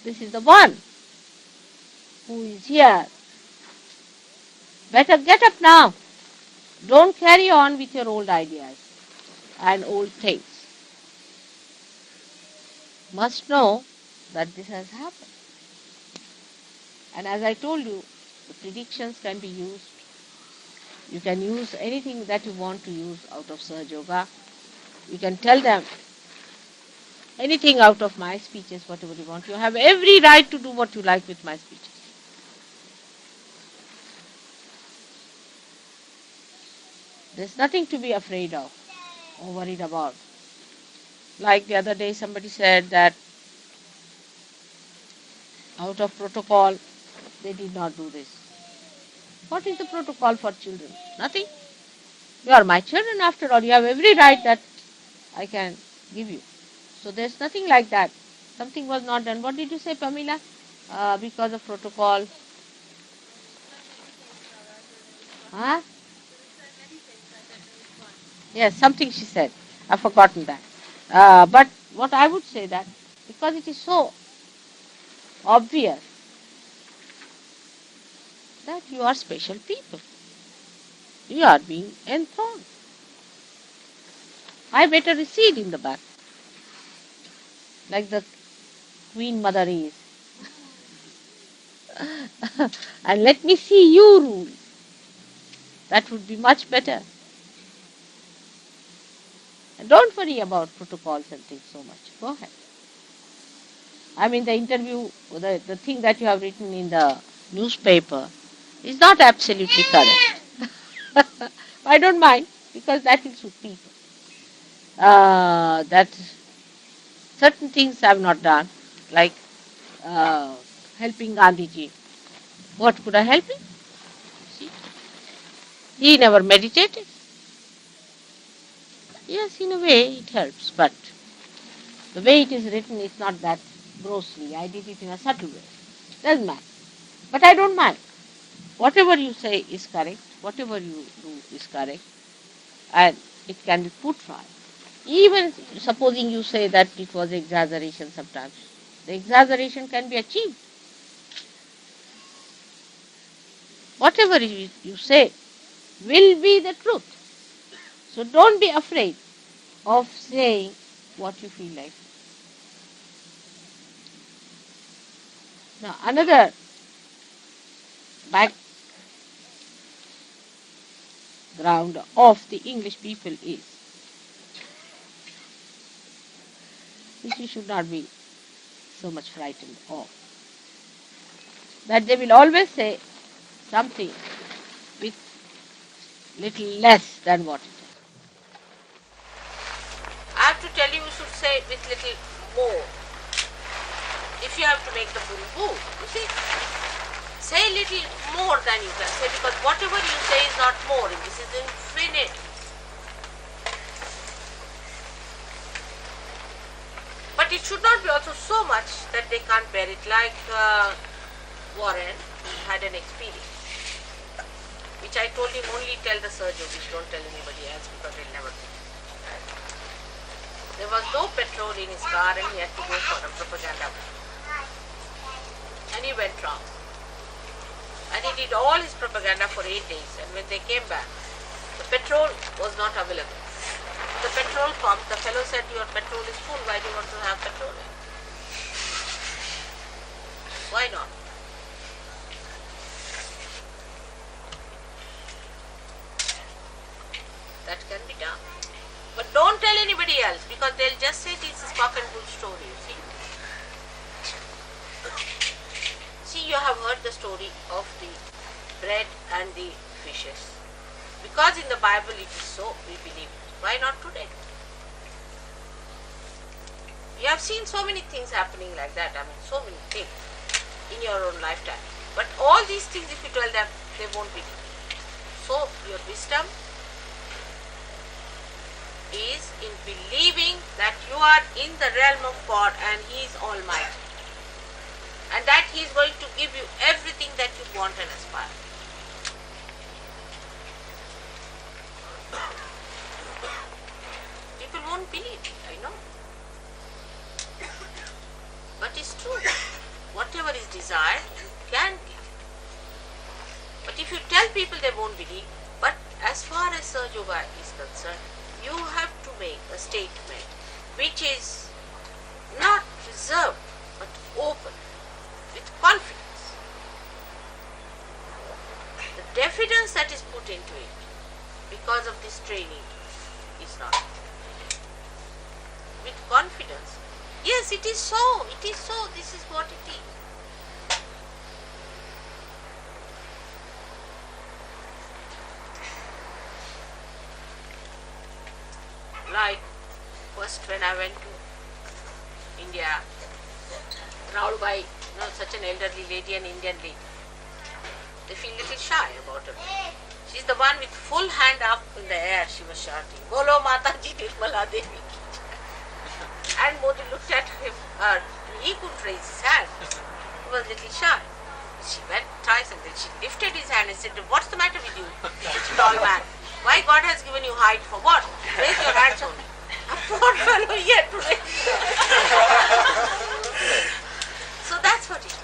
This is the one who is here. Better get up now. Don't carry on with your old ideas and old things. Must know that this has happened. And as I told you, the predictions can be used. You can use anything that you want to use out of Sahaja Yoga. You can tell them anything out of my speeches, whatever you want. You have every right to do what you like with my speeches. There's nothing to be afraid of or worried about. Like the other day somebody said that out of protocol they did not do this. What is the protocol for children? Nothing. You are my children after all. You have every right that I can give you. So there's nothing like that. Something was not done. What did you say, Pamela? Because of protocol. Huh? Yes, something she said. I've forgotten that. But what I would say that because it is so obvious that you are special people. You are being enthroned. I better recede in the back, like the Queen Mother is. And let me see you rule. That would be much better. And don't worry about protocols and things so much. Go ahead. I mean, the interview, the thing that you have written in the newspaper is not absolutely correct. I don't mind, because that will suit people. That certain things I have not done, like helping Gandhiji. What could I help him? See? He never meditated. Yes, in a way it helps, but the way it is written is not that grossly. I did it in a subtle way. Doesn't matter. But I don't mind. Whatever you say is correct. Whatever you do is correct. and it can be put right. Even supposing you say that it was exaggeration sometimes, the exaggeration can be achieved. Whatever you say will be the truth. So don't be afraid of saying what you feel like. Now another background of the English people is, which you should not be so much frightened of, that they will always say something with little less than what it is. I have to tell you, you should say with little more. If you have to make the bull move, you see, say little more than you can say, because whatever you say is not more, this is infinite. But it should not be also so much that they can't bear it, like Warren had an experience, which I told him only tell the Sahaja yogis, don't tell anybody else, because they'll never do. There was no petrol in his car and he had to go for a propaganda. And he went wrong. And he did all his propaganda for 8 days, and when they came back, the petrol was not available. The petrol pump, the fellow said, your petrol is full, why do you want to have petrol? Why not? That can be done. But don't tell anybody else, because they'll just say this is cock and bull story, you see. See, you have heard the story of the bread and the fishes. Because in the Bible it is so, we believe it. Why not today? You have seen so many things happening like that, so many things in your own lifetime. But all these things, if you tell them, they won't believe. So, your wisdom is in believing that you are in the realm of God and He is Almighty, and that He is going to give you everything that you want and aspire. People won't believe it, I know. But it's true. Whatever is desired, you can give. But if you tell people, they won't believe. But as far as Sahaja Yoga is concerned, you have to make a statement which is not reserved but open, with confidence. The diffidence that is put into it because of this training is not. With confidence, yes, it is so, this is what it is. Like first when I went to India, surrounded by such an elderly lady, an Indian lady, they feel a little shy about her. She's the one with full hand up in the air, she was shouting, Bolo Mataji Nirmala Devi. And Modi looked at him, he couldn't raise his hand, he was a little shy. She went twice and then she lifted his hand and said, what's the matter with you, tall man? Why God has given you height for what? Raise your hands only. A poor fellow yet to raise. So that's what it is.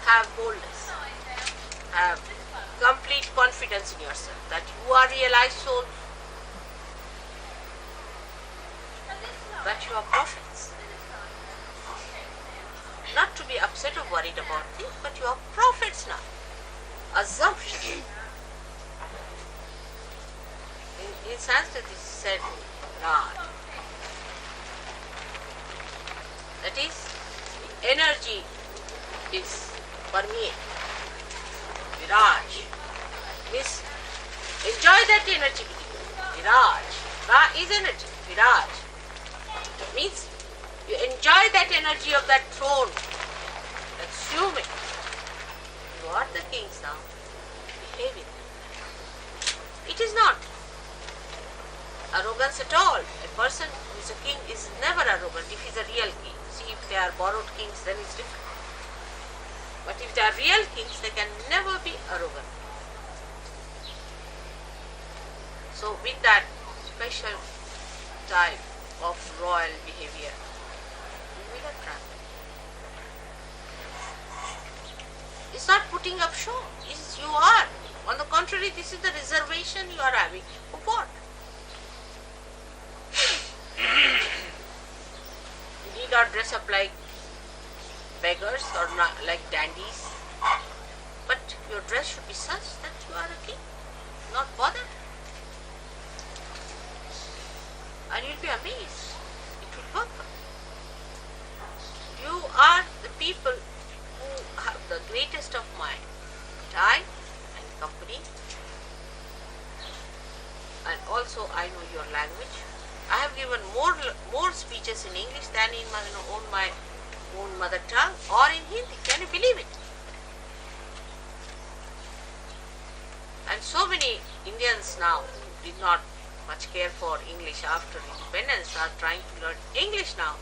Have boldness. Have complete confidence in yourself that you are realized souls. That you are prophets. Not to be upset or worried about things, but you are prophets now. Assumption. In Sanskrit it is said Virat. That is, the energy is permeate. Viraj. Means enjoy that energy with you. Viraj. Ra is energy. Viraj. Means you enjoy that energy of that throne. Assume it. You are the kings now. Behave it. It is not arrogance at all. A person who is a king is never arrogant if he is a real king. See, if they are borrowed kings, then it's different. But if they are real kings, they can never be arrogant. So with that special type of royal behavior, you will attract. It's not putting up show. It's you are. On the contrary, this is the reservation you are having. For what? You need not dress up like beggars or not like dandies. But your dress should be such that you are a king, not bothered. And you'll be amazed. It will work. You are the people who have the greatest of mind, time and company. And also I know your language. I have given more speeches in English than in my own mother tongue or in Hindi. Can you believe it? And so many Indians now who did not much care for English after independence are trying to learn English now,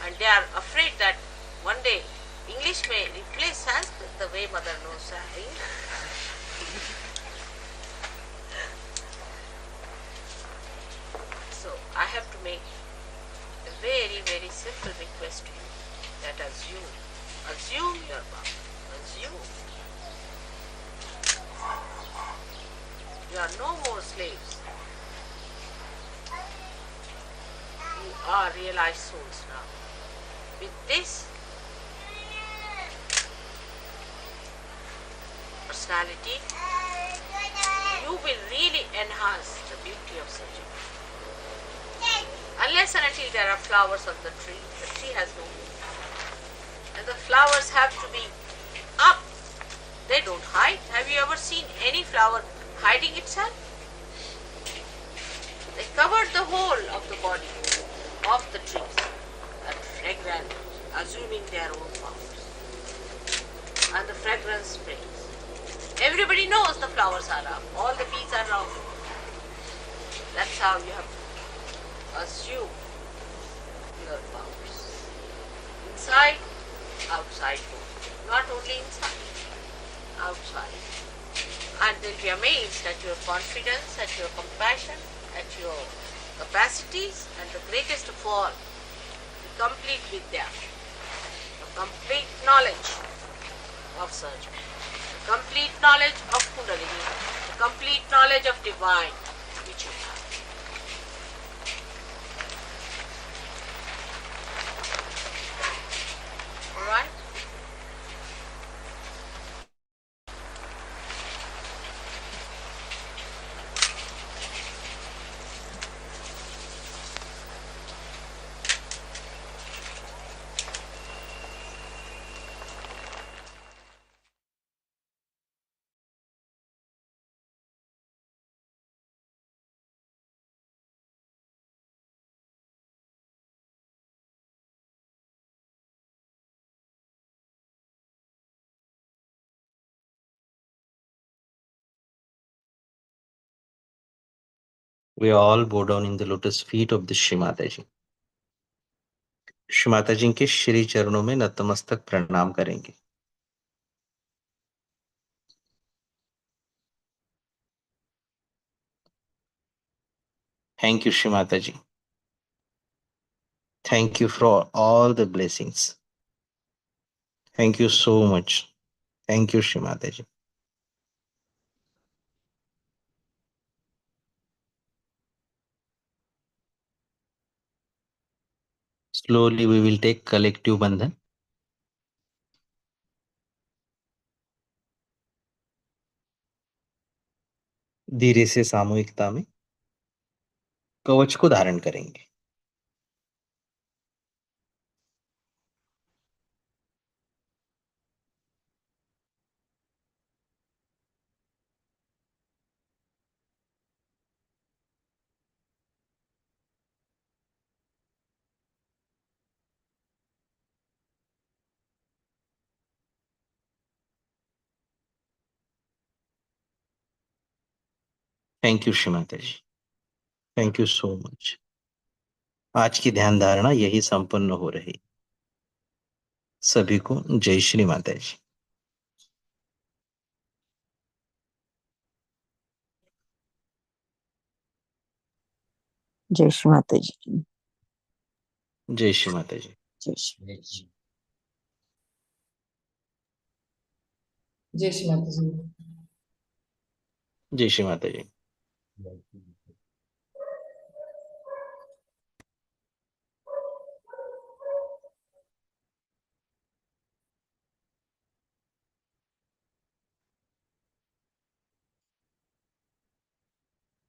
and they are afraid that one day English may replace Sanskrit the way mother knows English. So I have to make a very, very simple request to you that assume your power, assume. You are no more slaves. You are realized souls now. With this personality, you will really enhance the beauty of Sahaja. Unless and until there are flowers on the tree has no meaning. And the flowers have to be up. They don't hide. Have you ever seen any flower hiding itself? They covered the whole of the body of the trees and fragrant, assuming their own powers. And the fragrance spreads. Everybody knows the flowers are up. All the bees are around. That's how you have to assume your powers. Inside, outside, not only inside, outside. And they'll be amazed at your confidence, at your compassion, at your capacities, and the greatest of all, the complete vidya, the complete knowledge of Sahaja, the complete knowledge of Kundalini, the complete knowledge of divine, which you have. Alright? We all bow down in the lotus feet of the Shri Mataji. Shri Mata जी के श्री चरणों में नतमस्तक प्रणाम करेंगे. Thank you, Shri Mataji. Thank you for all the blessings. Thank you so much. Thank you, Shri Mataji. Slowly we will take collective bandhan. धीरे से सामूहिकता में कवच को धारण करेंगे. Thank you Shri Mata ji. Thank you so much. आज की ध्यान धारणा यही संपन्न हो रही. सभी को जय श्री माता जी. जय श्री माता जी। जय श्री माता जी। जय श्री जय श्री माता जी। जय श्री माता जी।